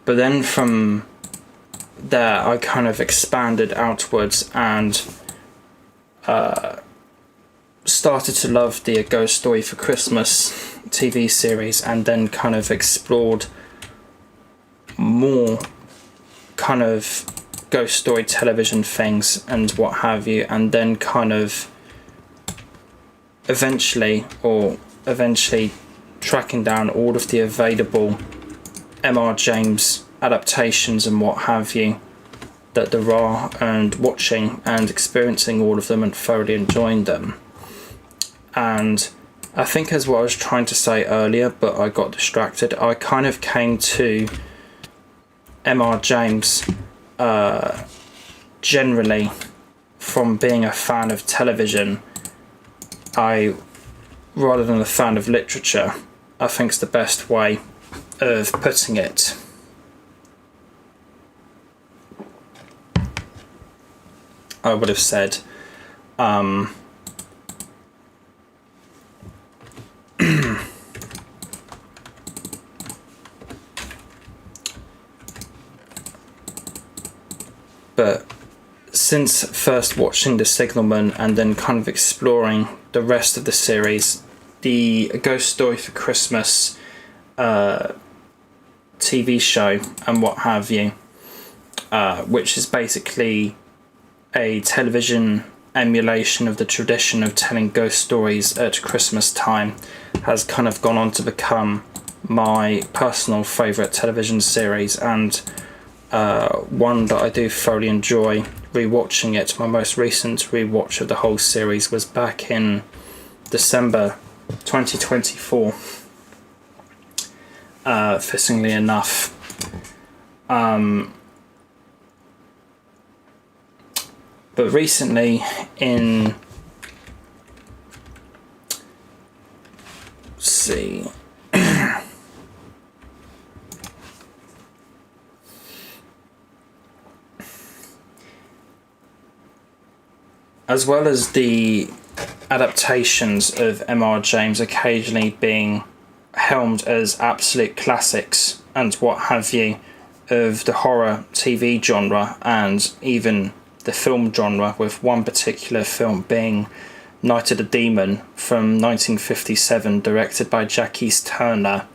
But then from there I kind of expanded outwards and started to love the A Ghost Story for Christmas TV series, and then kind of explored more kind of ghost story television things and what have you, and then kind of eventually tracking down all of the available M.R. James adaptations and what have you that there are, and watching and experiencing all of them and thoroughly enjoying them. And I think, as what I was trying to say earlier, but I got distracted, I kind of came to M.R. James generally from being a fan of television. Rather than a fan of literature, I think is the best way of putting it. I would have said. But since first watching The Signalman and then kind of exploring the rest of the series, the A Ghost Story for Christmas TV show and what have you, which is basically a television emulation of the tradition of telling ghost stories at Christmas time, has kind of gone on to become my personal favourite television series, and one that I do thoroughly enjoy rewatching it. My most recent rewatch of the whole series was back in December 2024, fittingly enough. But recently in, let's see, as well as the adaptations of M.R. James occasionally being helmed as absolute classics and what have you of the horror TV genre and even the film genre, with one particular film being Night of the Demon from 1957, directed by Jackie Turner,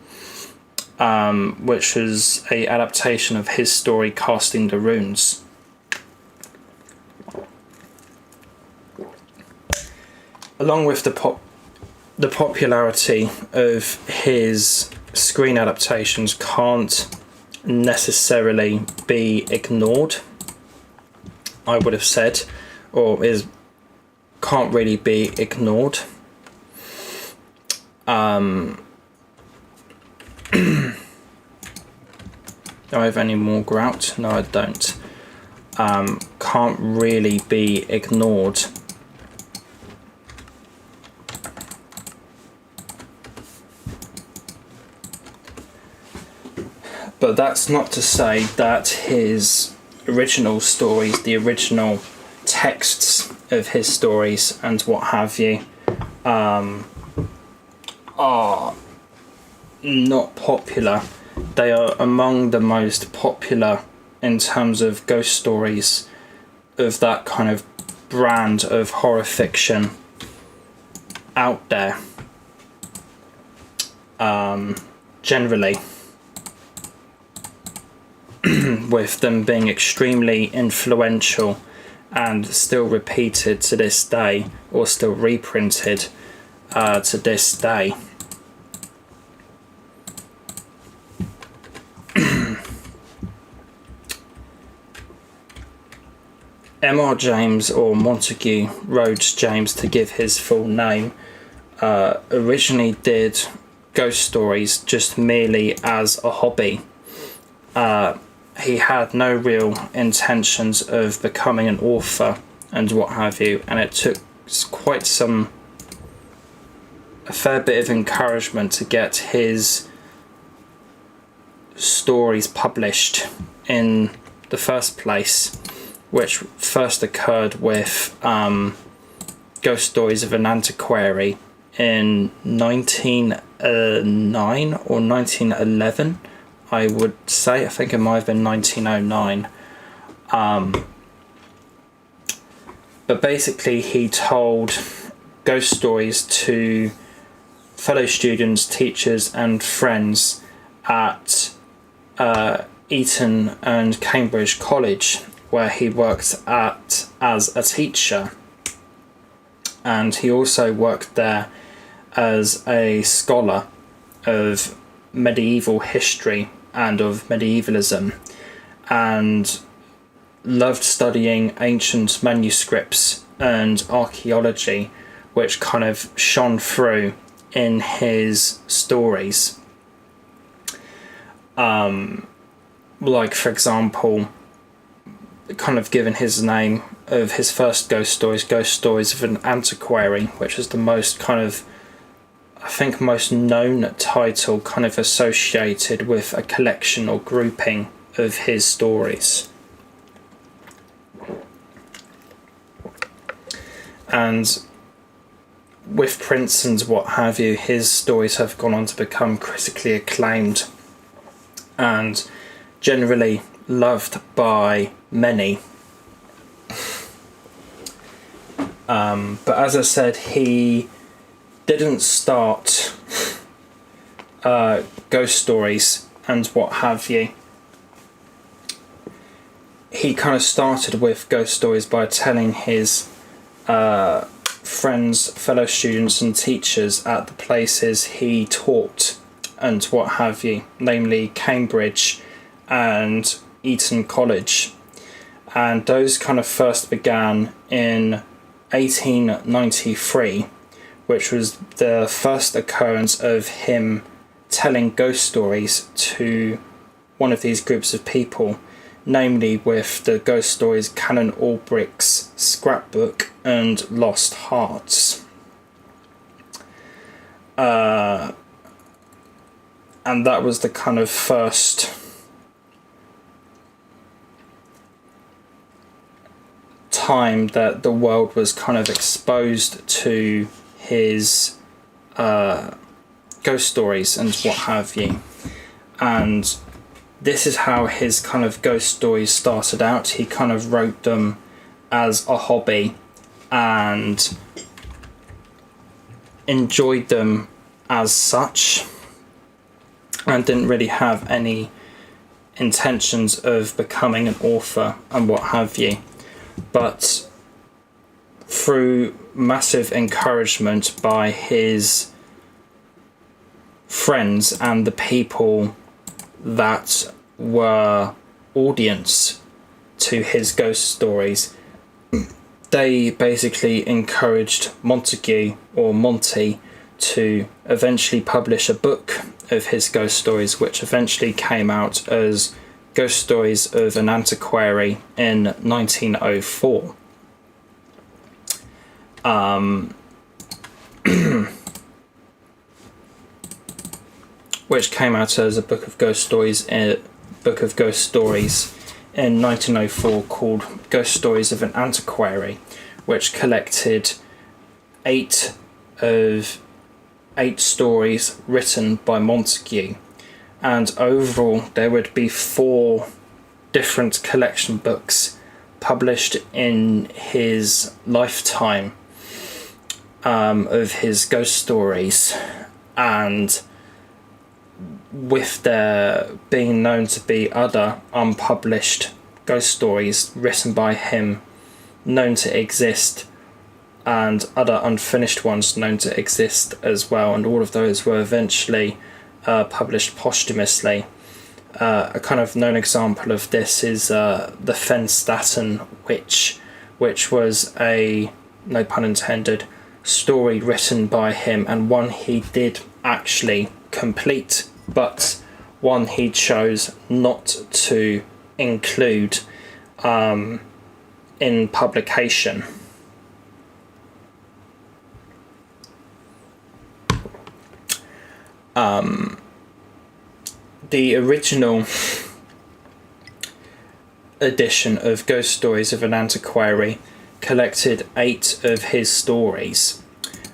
which was a adaptation of his story Casting the Runes. Along with the popularity of his screen adaptations can't necessarily be ignored, I would have said, or can't really be ignored. Do I have any more grout? No, I don't. Can't really be ignored. But that's not to say that his original stories, the original texts of his stories and what have you, are not popular. They are among the most popular in terms of ghost stories of that kind of brand of horror fiction out there. Generally, with them being extremely influential and still repeated to this day, or still reprinted to this day. M.R. James, or Montague Rhodes James to give his full name, originally did ghost stories just merely as a hobby. He had no real intentions of becoming an author and what have you, and it took a fair bit of encouragement to get his stories published in the first place, which first occurred with Ghost Stories of an Antiquary in 1909 or 1911, I would say. I think it might have been 1909. But basically he told ghost stories to fellow students, teachers and friends at Eton and Cambridge College, where he worked as a teacher, and he also worked there as a scholar of medieval history and of medievalism, and loved studying ancient manuscripts and archaeology, which kind of shone through in his stories. Like, for example, kind of given his name of his first ghost stories of an antiquary, which is the most kind of, I think, most known title kind of associated with a collection or grouping of his stories. And with prints and what have you, his stories have gone on to become critically acclaimed and generally loved by many. But as I said, he didn't start ghost stories and what have you. He kind of started with ghost stories by telling his friends, fellow students and teachers at the places he taught and what have you, namely Cambridge and Eton College. And those kind of first began in 1893, which was the first occurrence of him telling ghost stories to one of these groups of people, namely with the ghost stories Canon Albrick's Scrapbook and Lost Hearts. And that was the kind of first time that the world was kind of exposed to his ghost stories and what have you. And this is how his kind of ghost stories started out. He kind of wrote them as a hobby and enjoyed them as such, and didn't really have any intentions of becoming an author and what have you. But through massive encouragement by his friends and the people that were audience to his ghost stories, they basically encouraged Montague, or Monty, to eventually publish a book of his ghost stories, which eventually came out as Ghost Stories of an Antiquary in 1904. Which came out as a book of ghost stories in 1904 called Ghost Stories of an Antiquary, which collected 8 of 8 stories written by Montague, and overall there would be 4 different collection books published in his lifetime of his ghost stories, and with there being known to be other unpublished ghost stories written by him known to exist, and other unfinished ones known to exist as well, and all of those were eventually published posthumously. A kind of known example of this is the Fenstatten Witch, which was a, no pun intended, story written by him, and one he did actually complete, but one he chose not to include in publication. The original edition of Ghost Stories of an Antiquary collected 8 of his stories,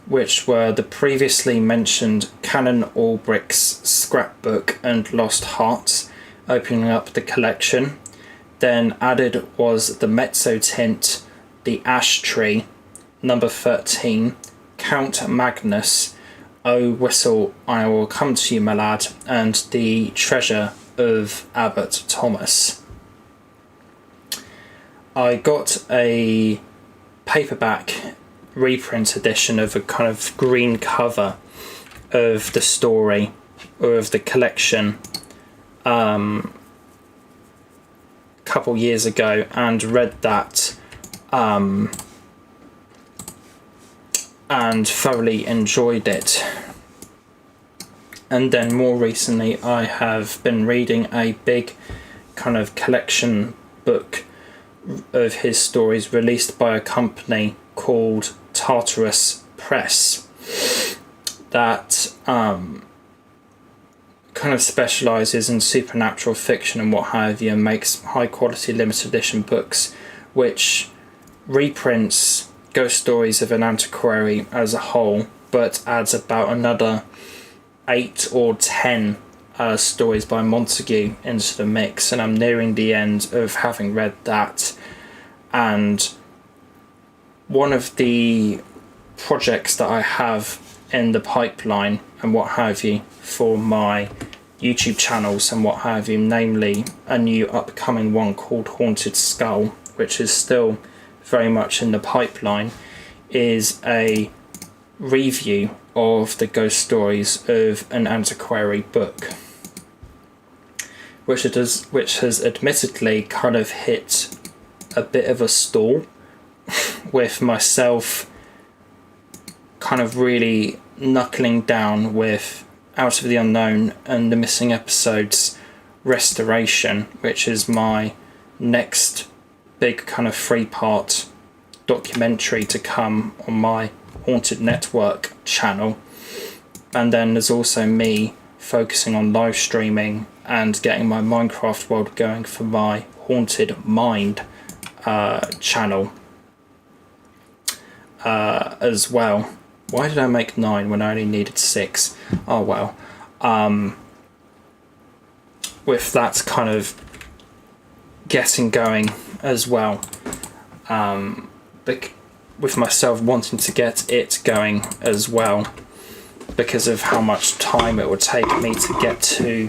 which were the previously mentioned Canon Albrich's Scrapbook and Lost Hearts, opening up the collection. Then added was the Mezzotint, the Ash Tree, number 13, Count Magnus, O Whistle, I Will Come to You, My Lad, and the Treasure of Abbot Thomas. I got a paperback reprint edition of a kind of green cover of the story, or of the collection, a couple years ago, and read that and thoroughly enjoyed it. And then more recently I have been reading a big kind of collection book of his stories released by a company called Tartarus Press that kind of specialises in supernatural fiction and what have you, and makes high quality limited edition books which reprints Ghost Stories of an Antiquary as a whole, but adds about another 8 or 10 stories by Montague into the mix, and I'm nearing the end of having read that. And one of the projects that I have in the pipeline and what have you for my YouTube channels and what have you, namely a new upcoming one called Haunted Skull, which is still very much in the pipeline, is a review of the Ghost Stories of an Antiquary book, which has admittedly kind of hit a bit of a stall with myself kind of really knuckling down with Out of the Unknown and the Missing Episodes Restoration, which is my next big kind of 3-part documentary to come on my Haunted Network channel. And then there's also me focusing on live streaming and getting my Minecraft world going for my Haunted Mind channel as well. Why did I make 9 when I only needed 6? Oh well. With that kind of getting going as well, with myself wanting to get it going as well, because of how much time it would take me to get to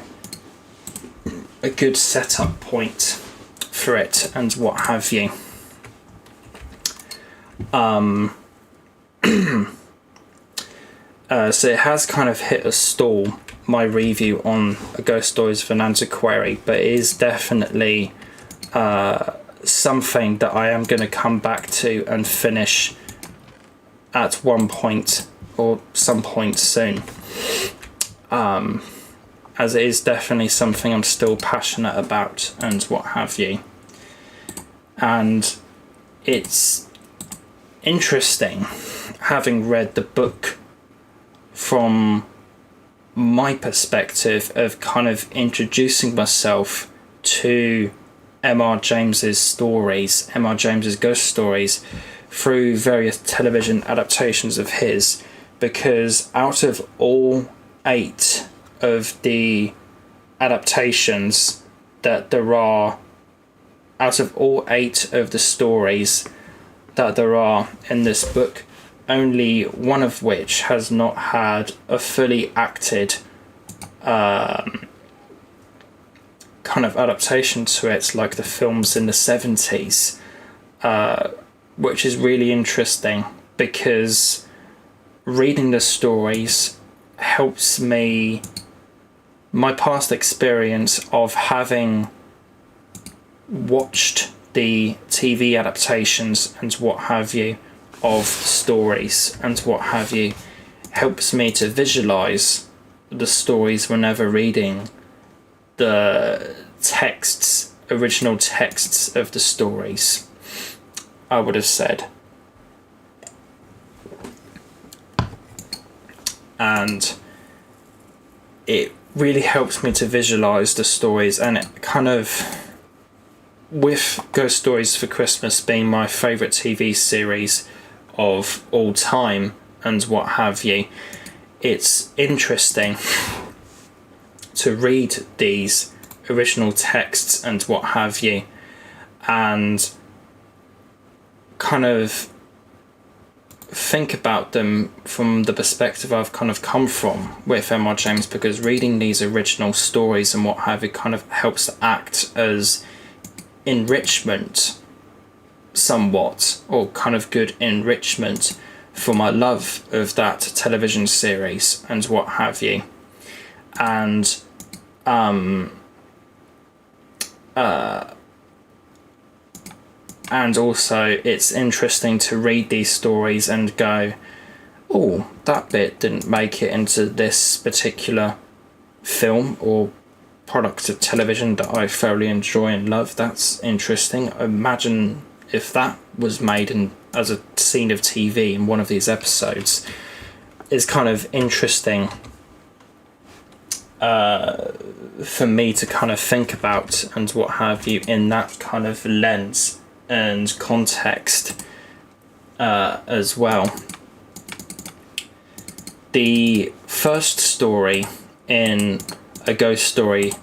a good setup point for it and what have you. So it has kind of hit a stall, my review on A Ghost Stories of an Antiquary, but it is definitely something that I am going to come back to and finish at one point or some point soon, as it is definitely something I'm still passionate about and what have you. And it's interesting, having read the book from my perspective of kind of introducing myself to M.R. James's stories, M.R. James's ghost stories, through various television adaptations of his, because out of all 8 of the adaptations that there are, out of all 8 of the stories that there are in this book, only one of which has not had a fully acted kind of adaptation to it, like the films in the 70s, which is really interesting because reading the stories helps me, my past experience of having watched the TV adaptations and what have you of stories and what have you, helps me to visualize the stories whenever reading the texts, original texts of the stories, I would have said. And it really helps me to visualize the stories, and it kind of, with Ghost Stories for Christmas being my favorite TV series of all time and what have you, it's interesting to read these original texts and what have you, and kind of think about them from the perspective I've kind of come from with M.R. James, because reading these original stories and what have you kind of helps to act as enrichment somewhat, or kind of good enrichment for my love of that television series and what have you. And and also it's interesting to read these stories and go, oh, that bit didn't make it into this particular film or product of television that I thoroughly enjoy and love. That's interesting. Imagine if that was made in as a scene of TV in one of these episodes. It's kind of interesting for me to kind of think about and what have you in that kind of lens and context as well. The first story in a Ghost Stories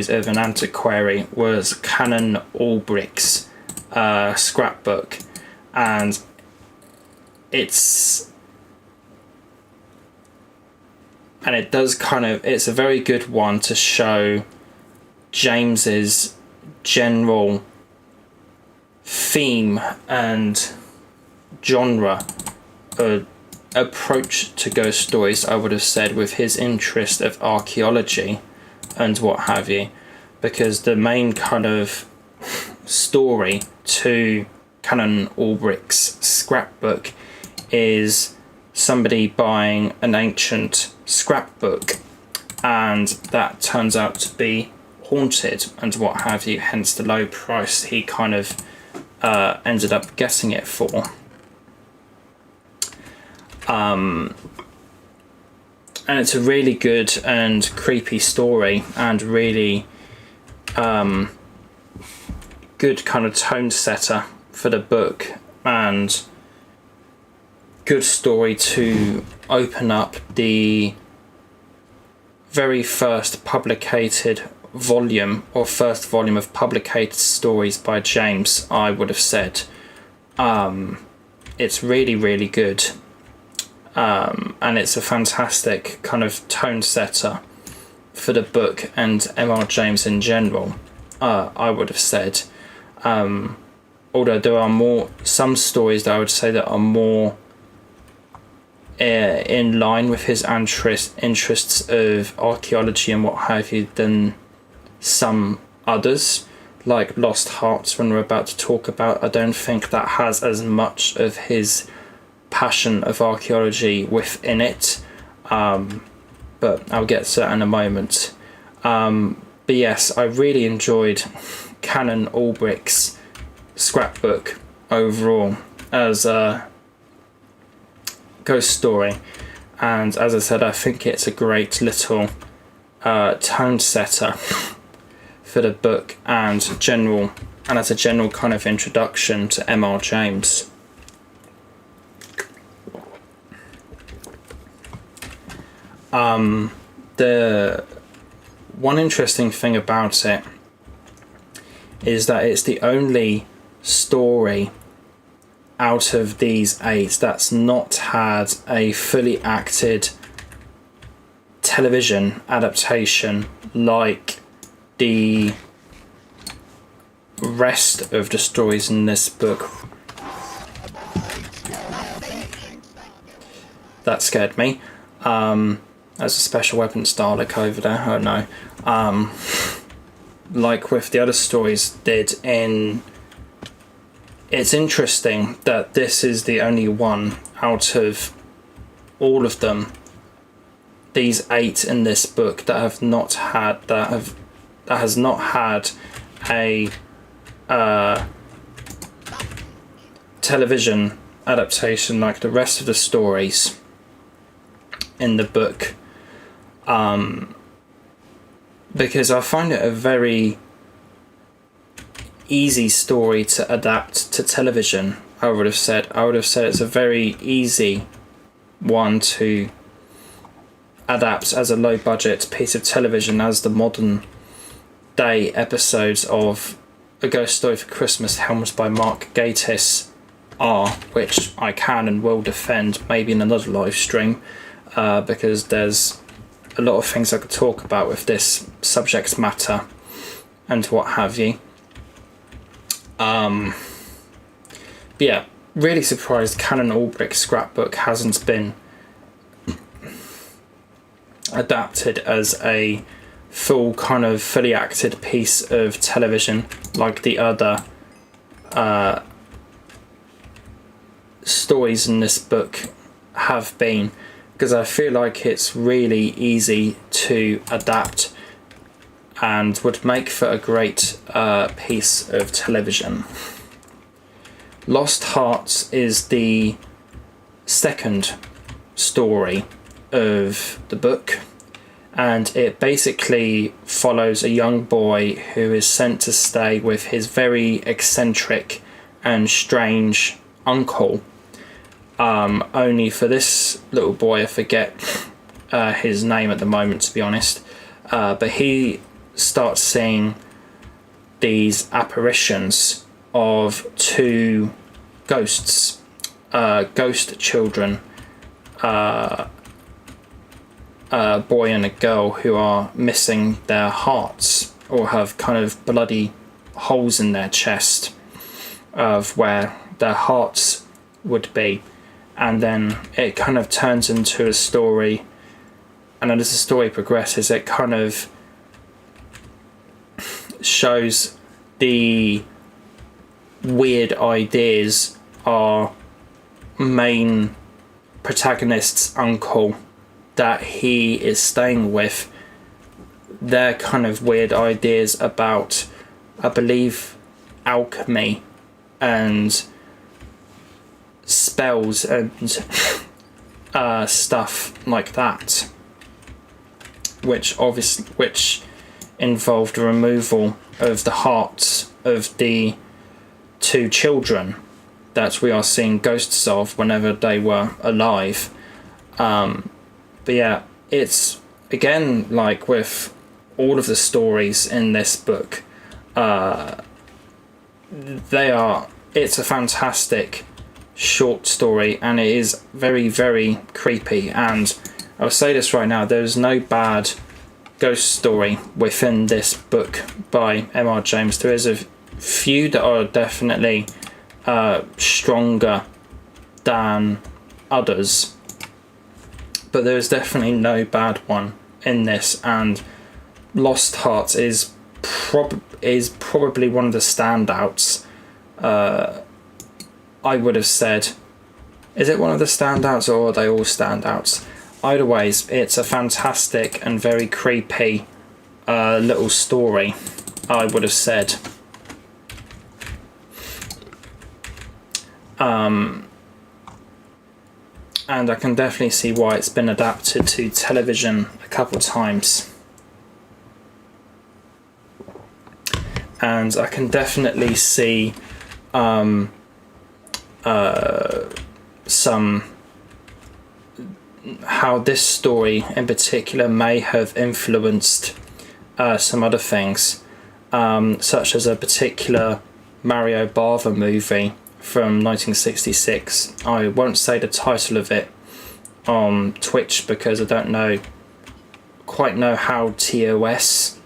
of an Antiquary was Canon Albrecht's scrapbook, and it's a very good one to show James's general theme and genre approach to ghost stories, I would have said, with his interest of archaeology and what have you, because the main kind of story to Canon Albrecht's scrapbook is somebody buying an ancient scrapbook, and that turns out to be haunted and what have you, hence the low price he kind of ended up getting it for. And it's a really good and creepy story, and really good kind of tone setter for the book, and good story to open up the very first publicated volume, or first volume of publicated stories by James, I would have said. It's really, really good. And it's a fantastic kind of tone setter for the book and M.R. James in general, I would have said. Although there are some stories that I would say that are more in line with his interests of archaeology and what have you than some others, like Lost Hearts, when we're about to talk about. I don't think that has as much of his passion of archaeology within it, but I'll get to that in a moment. But yes, I really enjoyed Canon Albrecht's scrapbook overall as a ghost story, and as I said, I think it's a great little tone setter for the book and as a general kind of introduction to M.R. James. The one interesting thing about it is that it's the only story out of these 8 that's not had a fully acted television adaptation like the rest of the stories in this book. That scared me. There's a special weapons Dalek over there. Oh no. Like with the other stories did in... It's interesting that this is the only one out of all of them, these 8 in this book, that have not had that has not had a television adaptation like the rest of the stories in the book. Because I find it a very easy story to adapt to television. I would have said it's a very easy one to adapt as a low budget piece of television, as the modern day episodes of A Ghost Story for Christmas helmed by 𝑭𝒂𝒄𝒆 are, which I can and will defend maybe in another live stream, because there's a lot of things I could talk about with this subject matter and what have you. But yeah, really surprised Cannon Albrecht's scrapbook hasn't been adapted as a full kind of fully acted piece of television like the other stories in this book have been, because I feel like it's really easy to adapt and would make for a great piece of television. Lost Hearts is the second story of the book, and it basically follows a young boy who is sent to stay with his very eccentric and strange uncle. Only for this little boy, I forget his name at the moment, to be honest, but he starts seeing these apparitions of 2 ghosts, ghost children, a boy and a girl, who are missing their hearts or have kind of bloody holes in their chest of where their hearts would be. And then it kind of turns into a story, and as the story progresses, it kind of shows the weird ideas our main protagonist's uncle that he is staying with, their kind of weird ideas about, I believe, alchemy and spells and stuff like that, which involved the removal of the hearts of the 2 children that we are seeing ghosts of whenever they were alive. But yeah, it's again like with all of the stories in this book, it's a fantastic short story, and it is very, very creepy. And I'll say this right now, there's no bad ghost story within this book by M.R. James. There is a few that are definitely stronger than others, but there's definitely no bad one in this, and Lost Hearts is probably one of the standouts. I would have said, is it one of the standouts, or are they all standouts? Either ways, it's a fantastic and very creepy little story, I would have said. And I can definitely see why it's been adapted to television a couple times. And I can definitely see how this story in particular may have influenced some other things, such as a particular Mario Bava movie from 1966. I won't say the title of it on Twitch because I don't quite know how TOS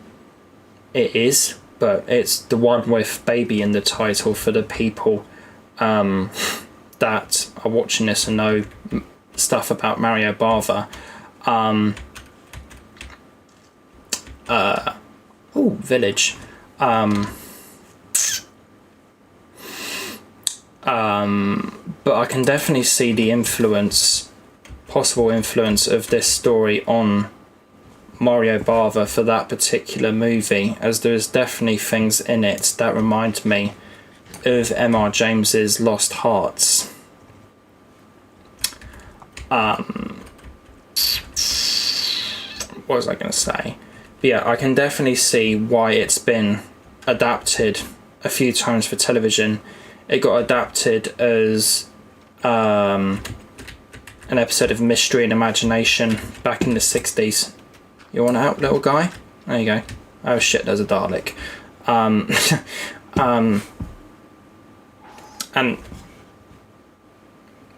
it is, but it's the one with baby in the title for the people that are watching this and know stuff about Mario Bava. Village. But I can definitely see the possible influence of this story on Mario Bava for that particular movie, as there's definitely things in it that remind me of M.R. James's Lost Hearts. What was I going to say? But yeah, I can definitely see why it's been adapted a few times for television. It got adapted as an episode of Mystery and Imagination back in the 60s. You want out, little guy? There you go. Oh shit, there's a Dalek. And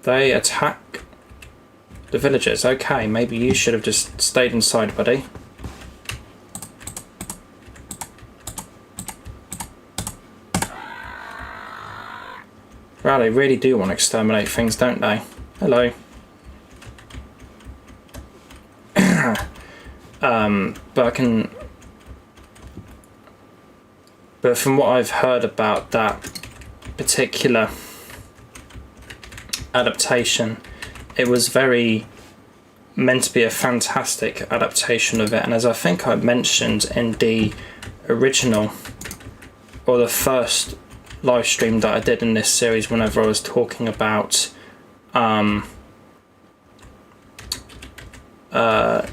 they attack the villagers. Okay, maybe you should have just stayed inside, buddy. Wow, they really do want to exterminate things, don't they? Hello. But from what I've heard about that particular adaptation, it was meant to be a fantastic adaptation of it. And as I think I mentioned in the original, or the first live stream that I did in this series, whenever I was talking about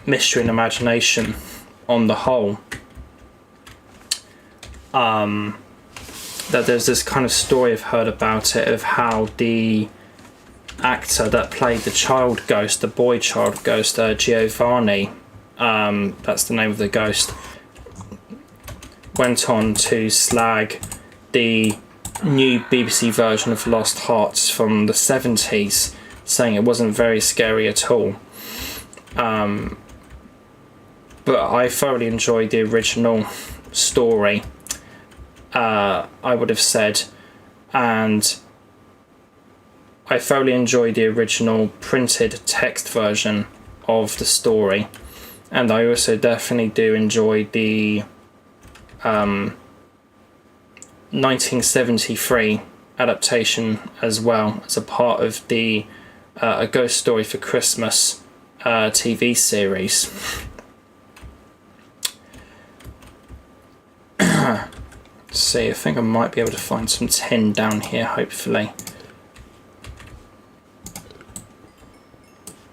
Mystery and Imagination on the whole, that there's this kind of story I've heard about it, of how the actor that played the child ghost, the boy child ghost, Giovanni, that's the name of the ghost, went on to slag the new BBC version of Lost Hearts from the 70s, saying it wasn't very scary at all. But I thoroughly enjoyed the original story, I would have said, and I thoroughly enjoyed the original printed text version of the story, and I also definitely do enjoy the 1973 adaptation as well, as a part of the A Ghost Story for Christmas TV series. Let's see, I think I might be able to find some tin down here, hopefully.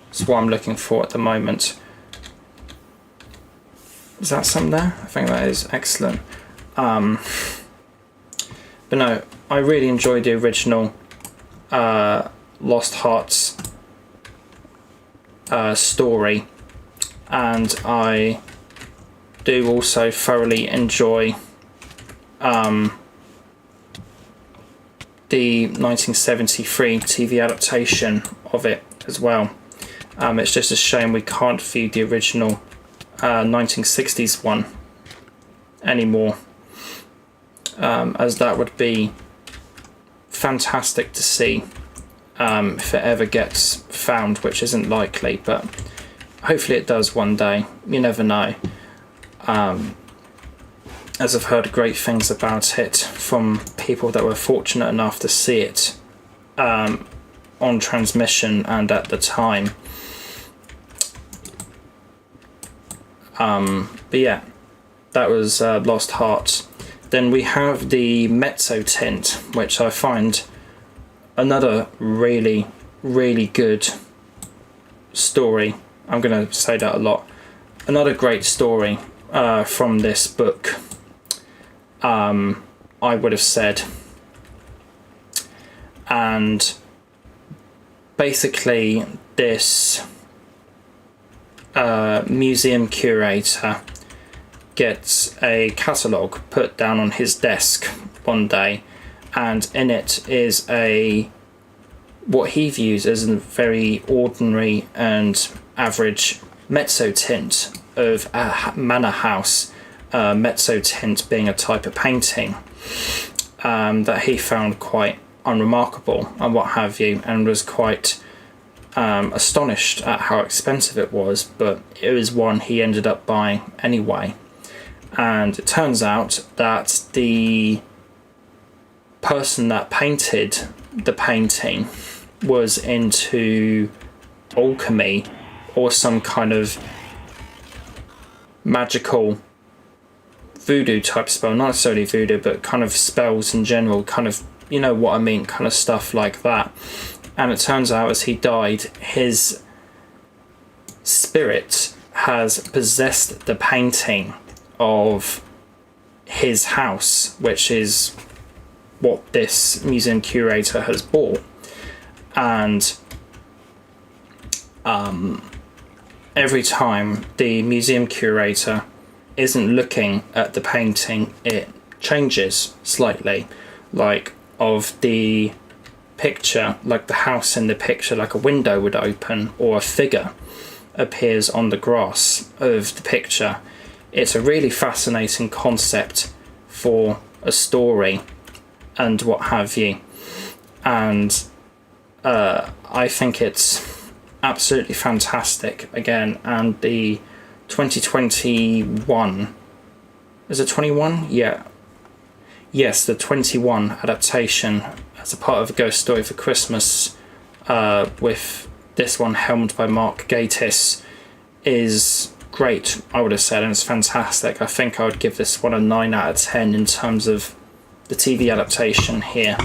That's what I'm looking for at the moment. Is that some there? I think that is excellent. But no, I really enjoyed the original Lost Hearts story, and I do also thoroughly enjoy the 1973 TV adaptation of it as well. It's just a shame we can't view the original 1960s one anymore, as that would be fantastic to see if it ever gets found, which isn't likely, but hopefully it does one day. You never know, as I've heard great things about it from people that were fortunate enough to see it on transmission and at the time. But yeah, that was Lost Hearts. Then we have the Mezzo Tint, which I find another really, really good story. I'm going to say that a lot. Another great story from this book, I would have said. And basically this museum curator gets a catalogue put down on his desk one day, and in it is what he views as a very ordinary and average mezzotint of a manor house, mezzotint being a type of painting that he found quite unremarkable and what have you, and was quite astonished at how expensive it was, but it was one he ended up buying anyway. And it turns out that the person that painted the painting was into alchemy or some kind of magical voodoo type spell, not necessarily voodoo, but kind of spells in general, kind of, you know what I mean, kind of stuff like that. And it turns out as he died, his spirit has possessed the painting of his house, which is what this museum curator has bought. And every time the museum curator isn't looking at the painting, it changes slightly, like of the picture, like the house in the picture, like a window would open or a figure appears on the grass of the picture. It's a really fascinating concept for a story and what have you, and I think it's absolutely fantastic again. And the 2021, is it 21? Yeah. Yes, the 21 adaptation as a part of A Ghost Story for Christmas, with this one helmed by 𝒂𝒄𝒆, is great, I would have said, and it's fantastic. I think I would give this one a 9 out of 10 in terms of the TV adaptation here.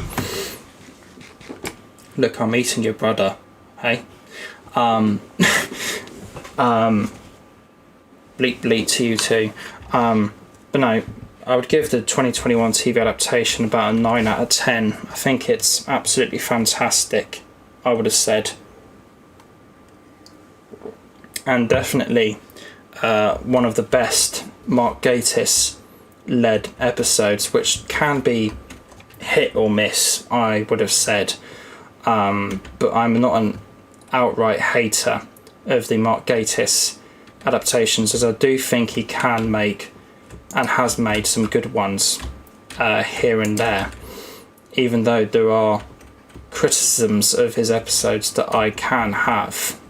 Look, I'm eating your brother, hey? Bleep bleep to you too. But no, I would give the 2021 TV adaptation about a 9 out of 10. I think it's absolutely fantastic, I would have said. And definitely one of the best 𝒂𝒂𝒆 led episodes, which can be hit or miss, I would have said. But I'm not an outright hater of the 𝒂𝒂𝒆 adaptations, as I do think he can make and has made some good ones here and there, even though there are criticisms of his episodes that I can have.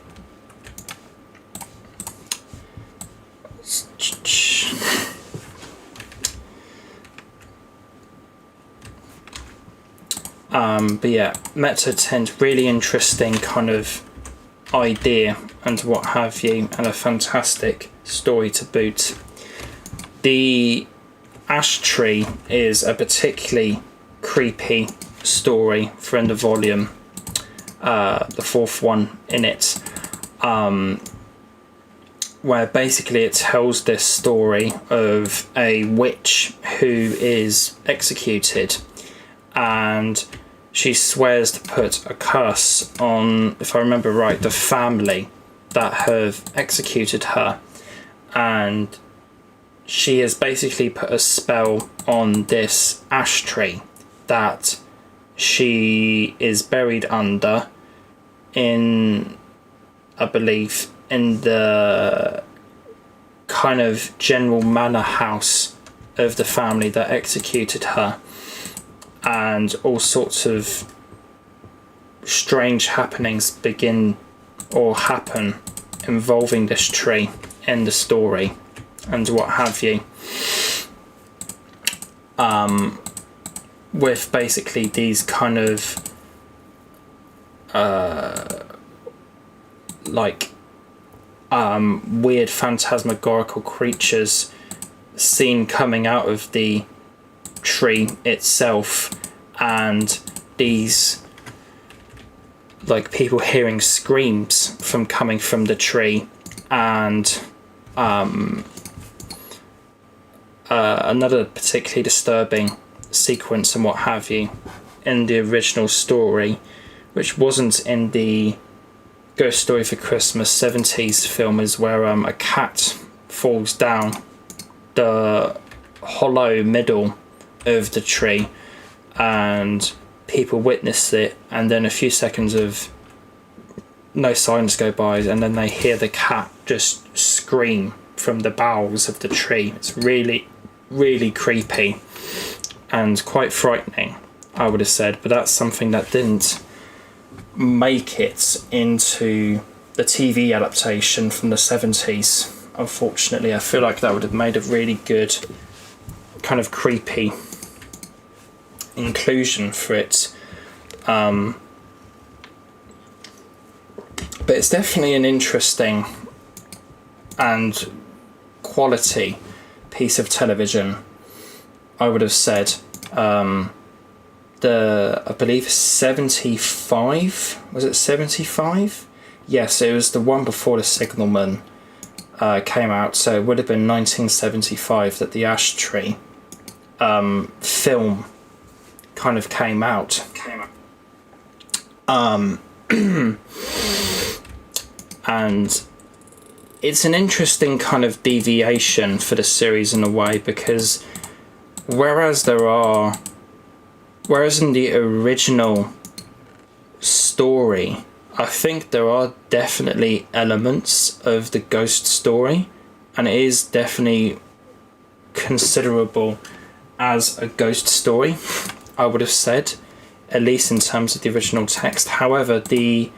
But yeah, mezzotint, really interesting kind of idea and what have you, and a fantastic story to boot. The ash tree is a particularly creepy story for the volume, the fourth one in it, where basically it tells this story of a witch who is executed, and she swears to put a curse on, if I remember right, the family that have executed her, and she has basically put a spell on this ash tree that she is buried under in, I believe, in the kind of general manor house of the family that executed her. And all sorts of strange happenings begin or happen involving this tree in the story and what have you, with basically these kind of weird phantasmagorical creatures seen coming out of the tree itself, and these like people hearing screams from coming from the tree, and another particularly disturbing sequence and what have you in the original story, which wasn't in the Ghost Story for Christmas 70s film is where a cat falls down the hollow middle of the tree and people witness it, and then a few seconds of no silence go by, and then they hear the cat just scream from the bowels of the tree. It's really, really creepy and quite frightening, I would have said, but that's something that didn't make it into the TV adaptation from the 70s. Unfortunately, I feel like that would have made a really good kind of creepy inclusion for it. But it's definitely an interesting and quality piece of television, I would have said. I believe 75, was it 75? Yes, it was the one before The Signalman came out, so it would have been 1975 that the Ash Tree film kind of came out. And it's an interesting kind of deviation for the series in a way, because whereas in the original story, I think there are definitely elements of the ghost story, and it is definitely considerable as a ghost story, I would have said, at least in terms of the original text. However, the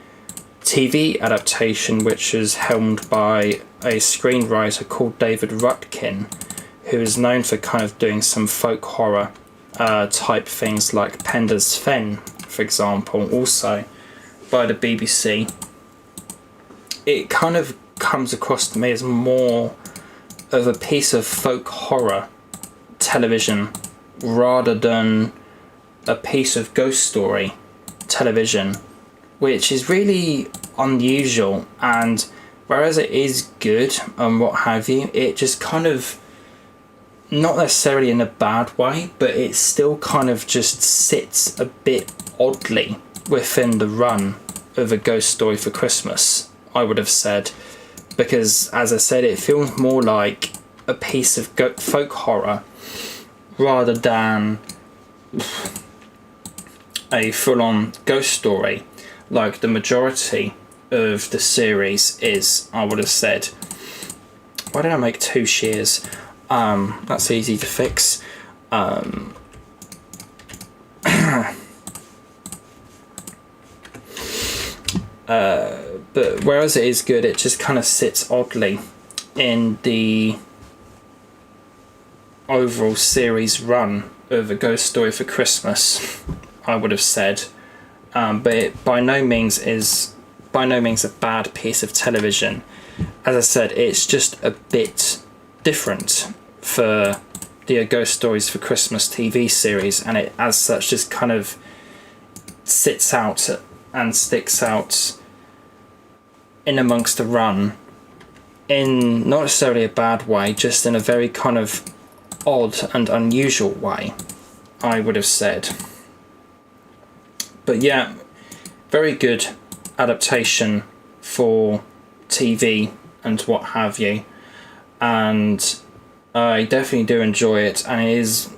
TV adaptation, which is helmed by a screenwriter called David Rutkin, who is known for kind of doing some folk horror type things like Penda's Fen, for example, also by the BBC, it kind of comes across to me as more of a piece of folk horror television rather than a piece of ghost story television, which is really unusual. And whereas it is good and what have you, it just kind of, not necessarily in a bad way, but it still kind of just sits a bit oddly within the run of A Ghost Story for Christmas, I would have said, because as I said, it feels more like a piece of folk horror rather than a full-on ghost story like the majority of the series is, I would have said. Why did I make two shears? That's easy to fix. But whereas it is good, it just kind of sits oddly in the overall series run of A Ghost Story for Christmas, I would have said. But it by no means a bad piece of television. As I said, it's just a bit different for the A Ghost Stories for Christmas TV series, and it as such just kind of sits out and sticks out in amongst the run in not necessarily a bad way, just in a very kind of odd and unusual way, I would have said. But yeah, very good adaptation for TV and what have you, and I definitely do enjoy it, and it is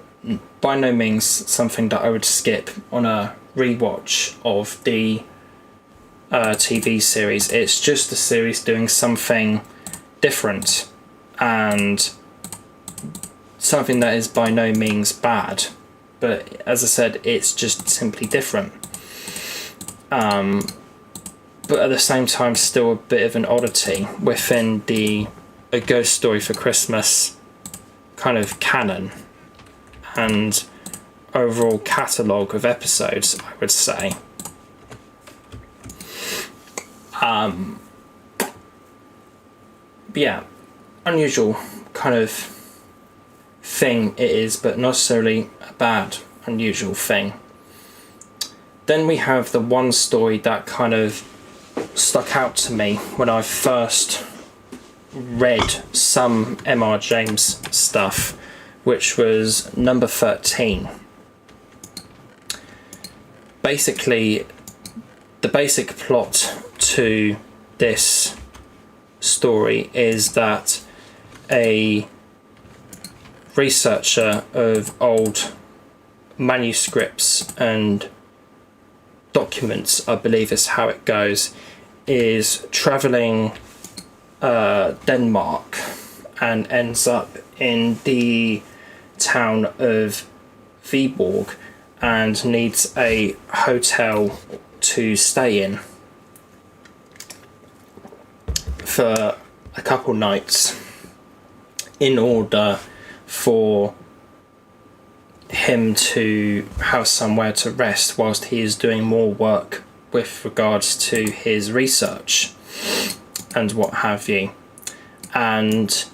by no means something that I would skip on a rewatch of the TV series. It's just the series doing something different and something that is by no means bad, but as I said, it's just simply different. But at the same time still a bit of an oddity within the A Ghost Story for Christmas kind of canon and overall catalogue of episodes, I would say. But yeah, unusual kind of thing it is, but not necessarily a bad unusual thing. Then we have the one story that kind of stuck out to me when I first read some M.R. James stuff, which was number 13. Basically, the basic plot to this story is that a researcher of old manuscripts and documents, I believe is how it goes, is travelling Denmark and ends up in the town of Viborg and needs a hotel to stay in for a couple nights in order for him to have somewhere to rest whilst he is doing more work with regards to his research and what have you. And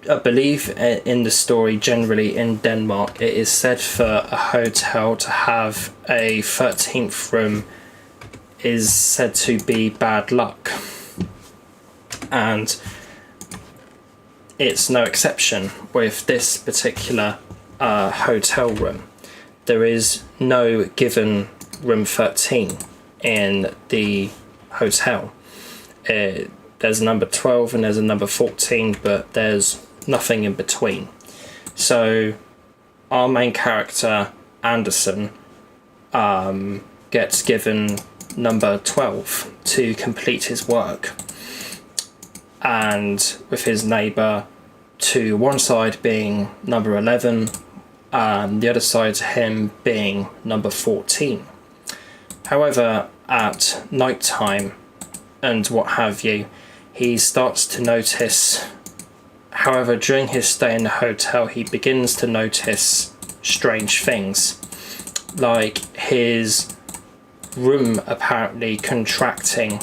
I believe in the story, generally in Denmark, it is said for a hotel to have a 13th room is said to be bad luck, and it's no exception with this particular hotel room. There is no given room 13 in the hotel. There's a number 12 and there's a number 14, but there's nothing in between. So our main character, Anderson, gets given number 12 to complete his work, and with his neighbour to one side being number 11, the other side to him being number 14. However, at night time and what have you, he starts to notice, however, during his stay in the hotel, he begins to notice strange things, like his room apparently contracting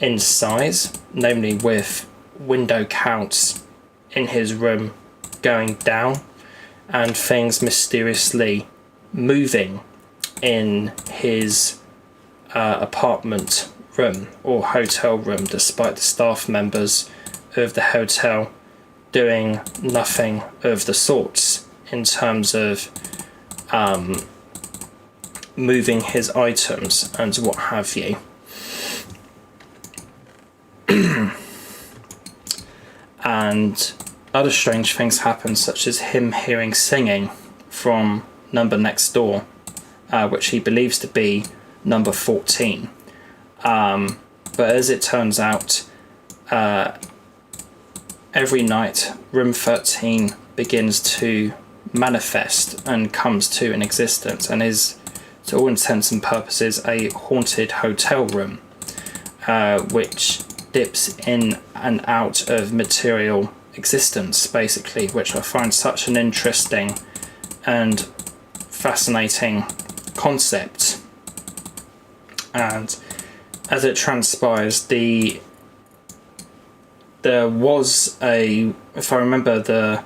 in size, namely with window counts in his room going down, and things mysteriously moving in his apartment room or hotel room, despite the staff members of the hotel doing nothing of the sorts in terms of moving his items and what have you. And other strange things happen, such as him hearing singing from number next door, which he believes to be number 14. But as it turns out, every night room 13 begins to manifest and comes to an existence, and is, to all intents and purposes, a haunted hotel room, which dips in and out of material existence, basically, which I find such an interesting and fascinating concept. And as it transpires, there was if I remember the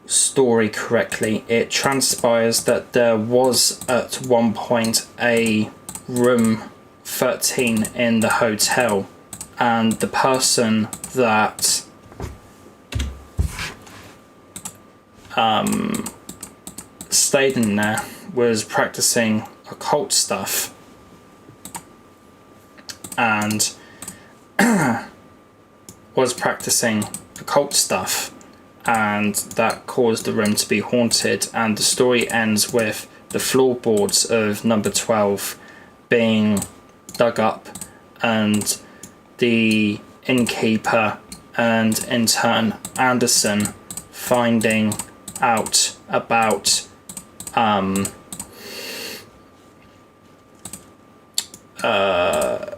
story correctly, it transpires that there was at one point a room 13 in the hotel, and the person that stayed in there was practicing occult stuff, and and that caused the room to be haunted. And the story ends with the floorboards of number 12 being dug up, and the innkeeper and in turn Anderson finding out about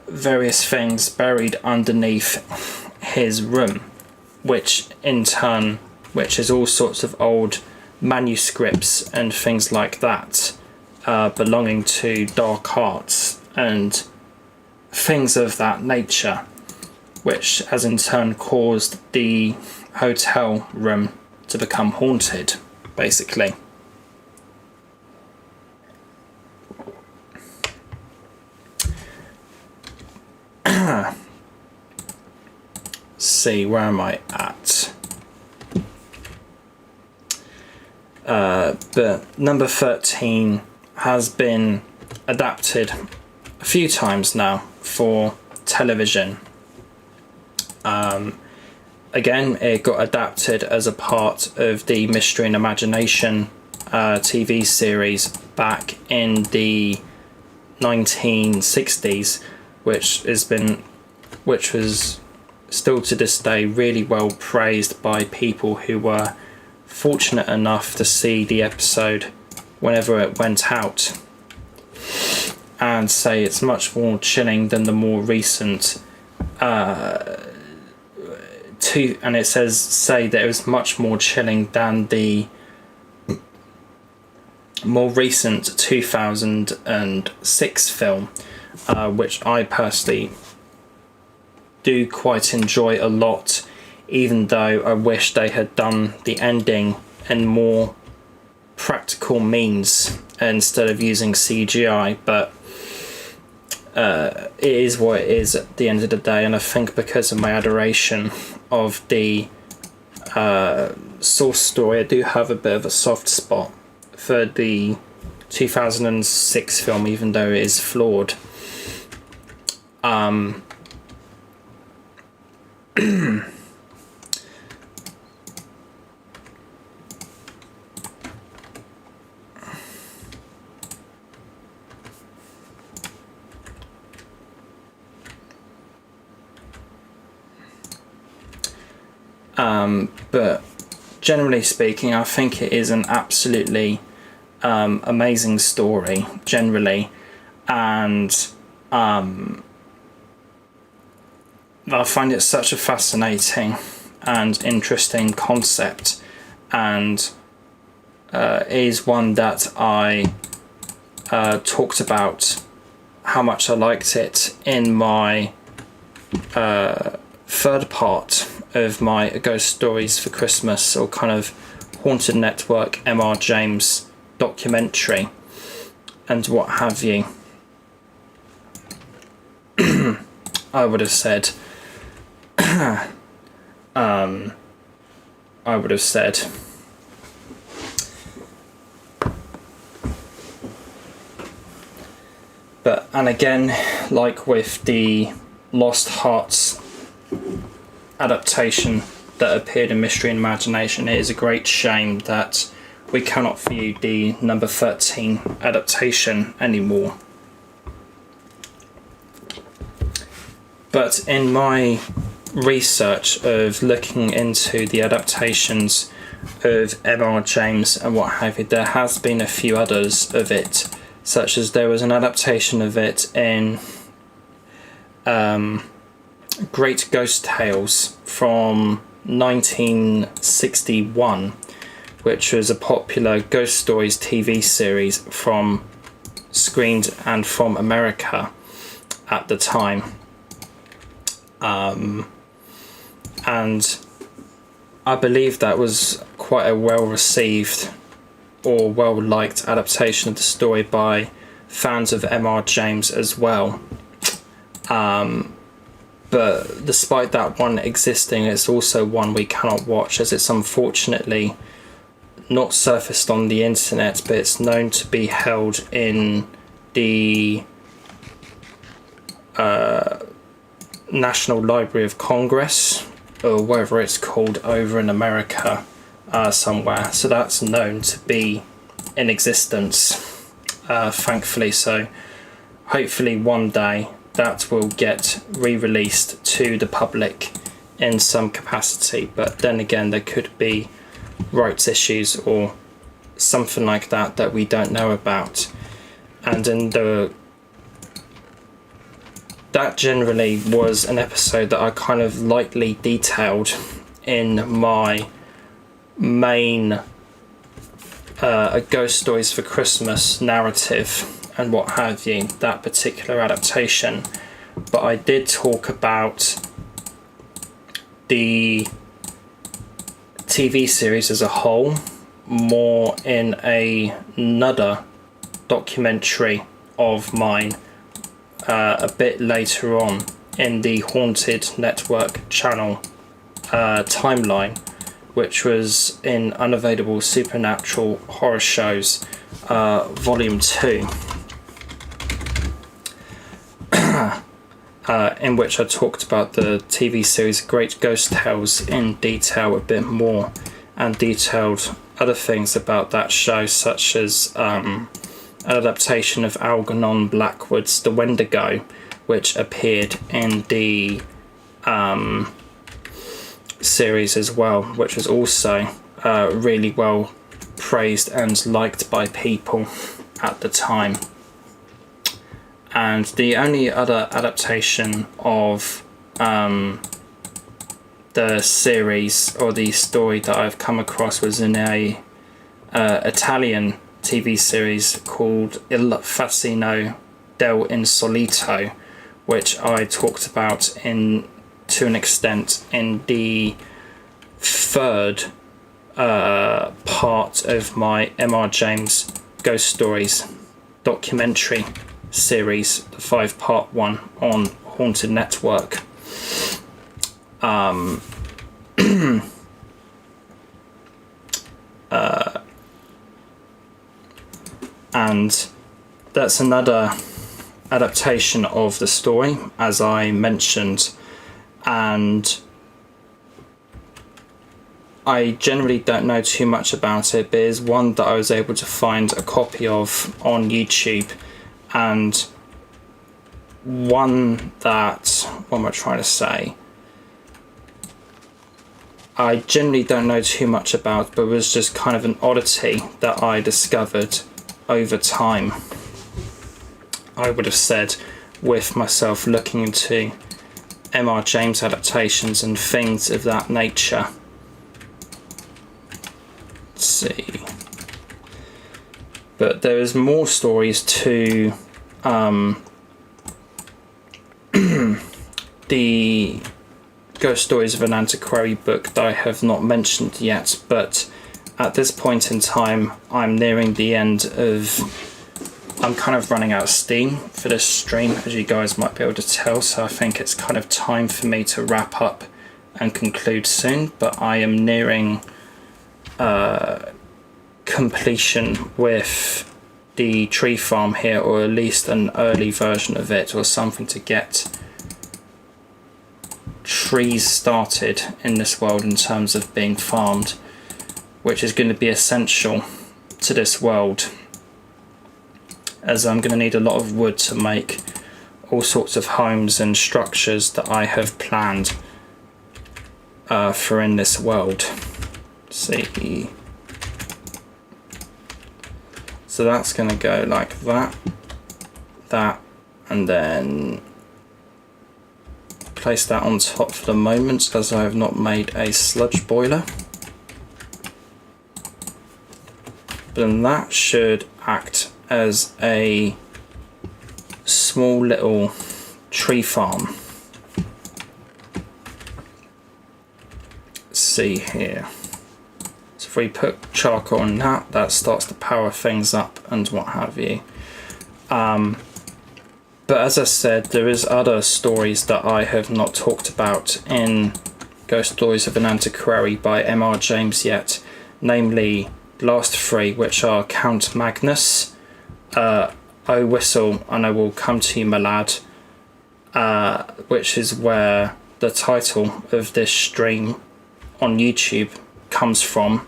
various things buried underneath his room, which is all sorts of old manuscripts and things like that, belonging to dark arts and things of that nature, which has in turn caused the hotel room to become haunted, basically. See, where am I at? But number 13 has been adapted a few times now for television. Again, it got adapted as a part of the Mystery and Imagination TV series back in the 1960s, which was still to this day really well praised by people who were fortunate enough to see the episode whenever it went out, and say it's much more chilling than the more recent and it say that it was much more chilling than the more recent 2006 film, which I personally do quite enjoy a lot, even though I wish they had done the ending in more practical means instead of using CGI, but it is what it is at the end of the day. And I think because of my adoration of the source story, I do have a bit of a soft spot for the 2006 film, even though it is flawed. But generally speaking, I think it is an absolutely amazing story generally, and I find it such a fascinating and interesting concept, and is one that I talked about how much I liked it in my third part of my Ghost Stories for Christmas, or kind of Haunted Network M.R. James documentary and what have you. I would have said but, and again, like with the Lost Hearts adaptation that appeared in Mystery and Imagination, it is a great shame that we cannot view the number 13 adaptation anymore. But in my research of looking into the adaptations of M.R. James and what have you, there has been a few others of it, such as there was an adaptation of it in Great Ghost Tales from 1961, which was a popular Ghost Stories TV series screened and from America at the time. And I believe that was quite a well received or well liked adaptation of the story by fans of M.R. James as well. But despite that one existing, it's also one we cannot watch, as it's unfortunately not surfaced on the internet, but it's known to be held in the National Library of Congress, or whatever it's called over in America somewhere. So that's known to be in existence, thankfully. So hopefully one day that will get re-released to the public in some capacity, but then again there could be rights issues or something like that we don't know about. And in that generally was an episode that I kind of lightly detailed in my main Ghost Stories for Christmas narrative and what have you, that particular adaptation. But I did talk about the TV series as a whole more in another documentary of mine a bit later on in the Haunted Network channel timeline, which was in unavailable supernatural horror shows Volume 2, in which I talked about the TV series Great Ghost Tales in detail a bit more, and detailed other things about that show, such as an adaptation of Algernon Blackwood's The Wendigo, which appeared in the series as well, which was also really well praised and liked by people at the time. And the only other adaptation of the series or the story that I've come across was in a Italian TV series called Il Fascino dell'Insolito, which I talked about to an extent in the third part of my M.R. James Ghost Stories documentary series, the 5-part one on Haunted Network. And that's another adaptation of the story, as I mentioned, and I generally don't know too much about it, but it is one that I was able to find a copy of on YouTube, and one that, what am I trying to say, I generally don't know too much about, but was just kind of an oddity that I discovered over time, I would have said, with myself looking into M.R. James adaptations and things of that nature. Let's see. But there is more stories to the Ghost Stories of an Antiquary book that I have not mentioned yet, but at this point in time I'm nearing the end of, I'm kind of running out of steam for this stream, as you guys might be able to tell, so I think it's kind of time for me to wrap up and conclude soon, but I am nearing completion with the tree farm here, or at least an early version of it, or something to get trees started in this world in terms of being farmed, which is going to be essential to this world, as I'm going to need a lot of wood to make all sorts of homes and structures that I have planned for in this world. Let's see. So that's going to go like that, and then place that on top for the moment, as I have not made a sludge boiler. But then that should act as a small little tree farm. Let's see here. So if we put charcoal on that, that starts to power things up and what have you. But as I said, there is other stories that I have not talked about in Ghost Stories of an Antiquary by M.R. James yet, namely the last three, which are Count Magnus, Oh Whistle and I Will Come to You, My Lad, which is where the title of this stream on YouTube comes from,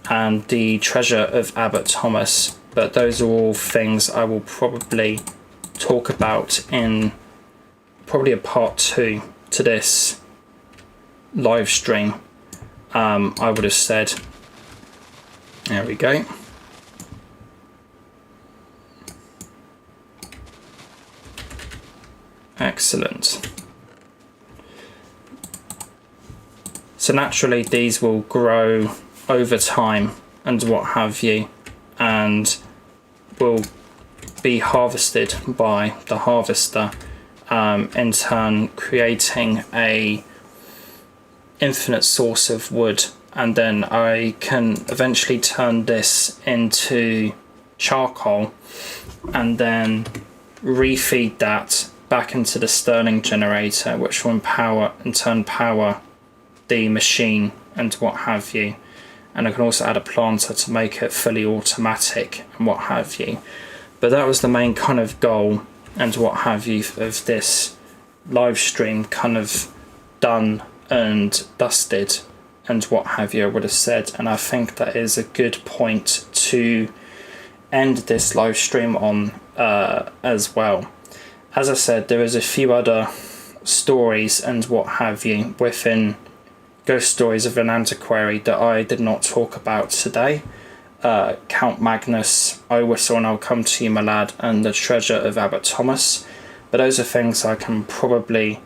and The Treasure of Abbot Thomas. But those are all things I will probably talk about in probably a part 2 to this live stream, I would have said. There we go. Excellent. So naturally these will grow over time and what have you, and will be harvested by the harvester, in turn creating a infinite source of wood, and then I can eventually turn this into charcoal and then refeed that back into the Stirling generator, which will empower in turn power the machine and what have you. and I can also add a planter to make it fully automatic and what have you. But that was the main kind of goal and what have you of this live stream, kind of done and dusted and what have you, I would have said. And I think that is a good point to end this live stream on as well. As I said, there is a few other stories and what have you within Ghost Stories of an Antiquary that I did not talk about today. Count Magnus, I Whistle and I'll Come to You, My Lad, and the Treasure of Abbot Thomas. But those are things I can probably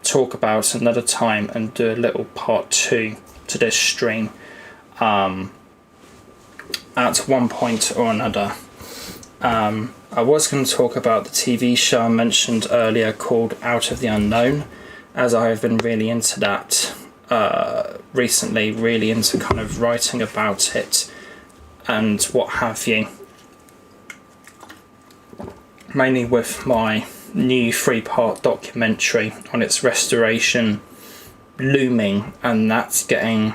talk about another time and do a little part 2 to this stream at one point or another. I was going to talk about the TV show I mentioned earlier called Out of the Unknown, as I have been really into that recently, really into kind of writing about it and what have you. Mainly with my new 3-part documentary on its restoration looming, and that's getting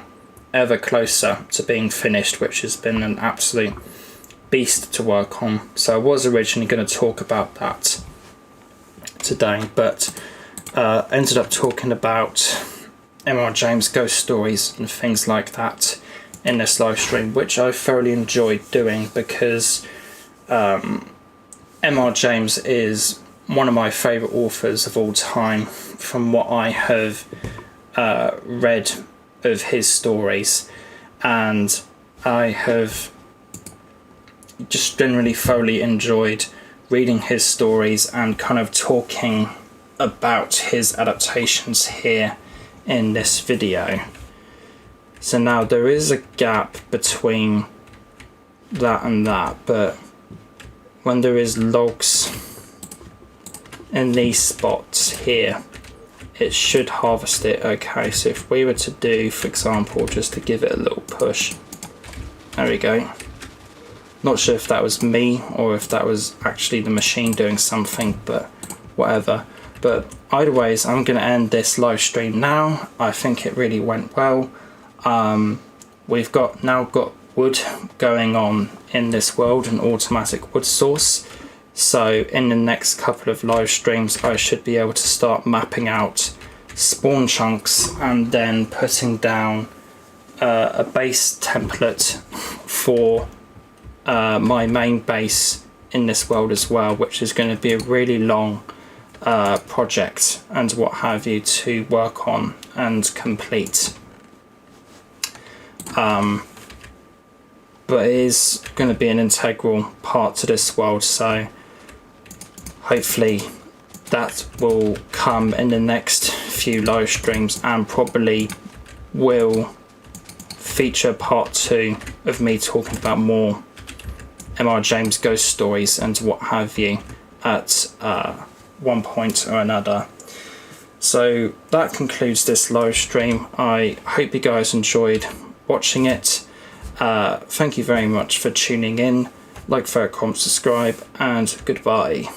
ever closer to being finished, which has been an absolute beast to work on. So I was originally going to talk about that today, but ended up talking about M.R. James ghost stories and things like that in this live stream, which I thoroughly enjoyed doing because M.R. James is one of my favourite authors of all time from what I have read of his stories, and I have just generally thoroughly enjoyed reading his stories and kind of talking about his adaptations here in this video. So now there is a gap between that and that, but when there is logs in these spots here, it should harvest it. Okay, so if we were to do, for example, just to give it a little push, there we go. Not sure if that was me or if that was actually the machine doing something, but whatever. But either ways, I'm going to end this live stream now. I think it really went well. We've now got wood going on in this world, an automatic wood source. So in the next couple of live streams, I should be able to start mapping out spawn chunks and then putting down a base template for my main base in this world as well, which is going to be a really long project and what have you to work on and complete. But it is going to be an integral part to this world, so hopefully that will come in the next few live streams and probably will feature part 2 of me talking about more M.R. James ghost stories and what have you at one point or another. So that concludes this live stream. I hope you guys enjoyed watching it. Thank you very much for tuning in. Like, favorite, comment, subscribe, and goodbye.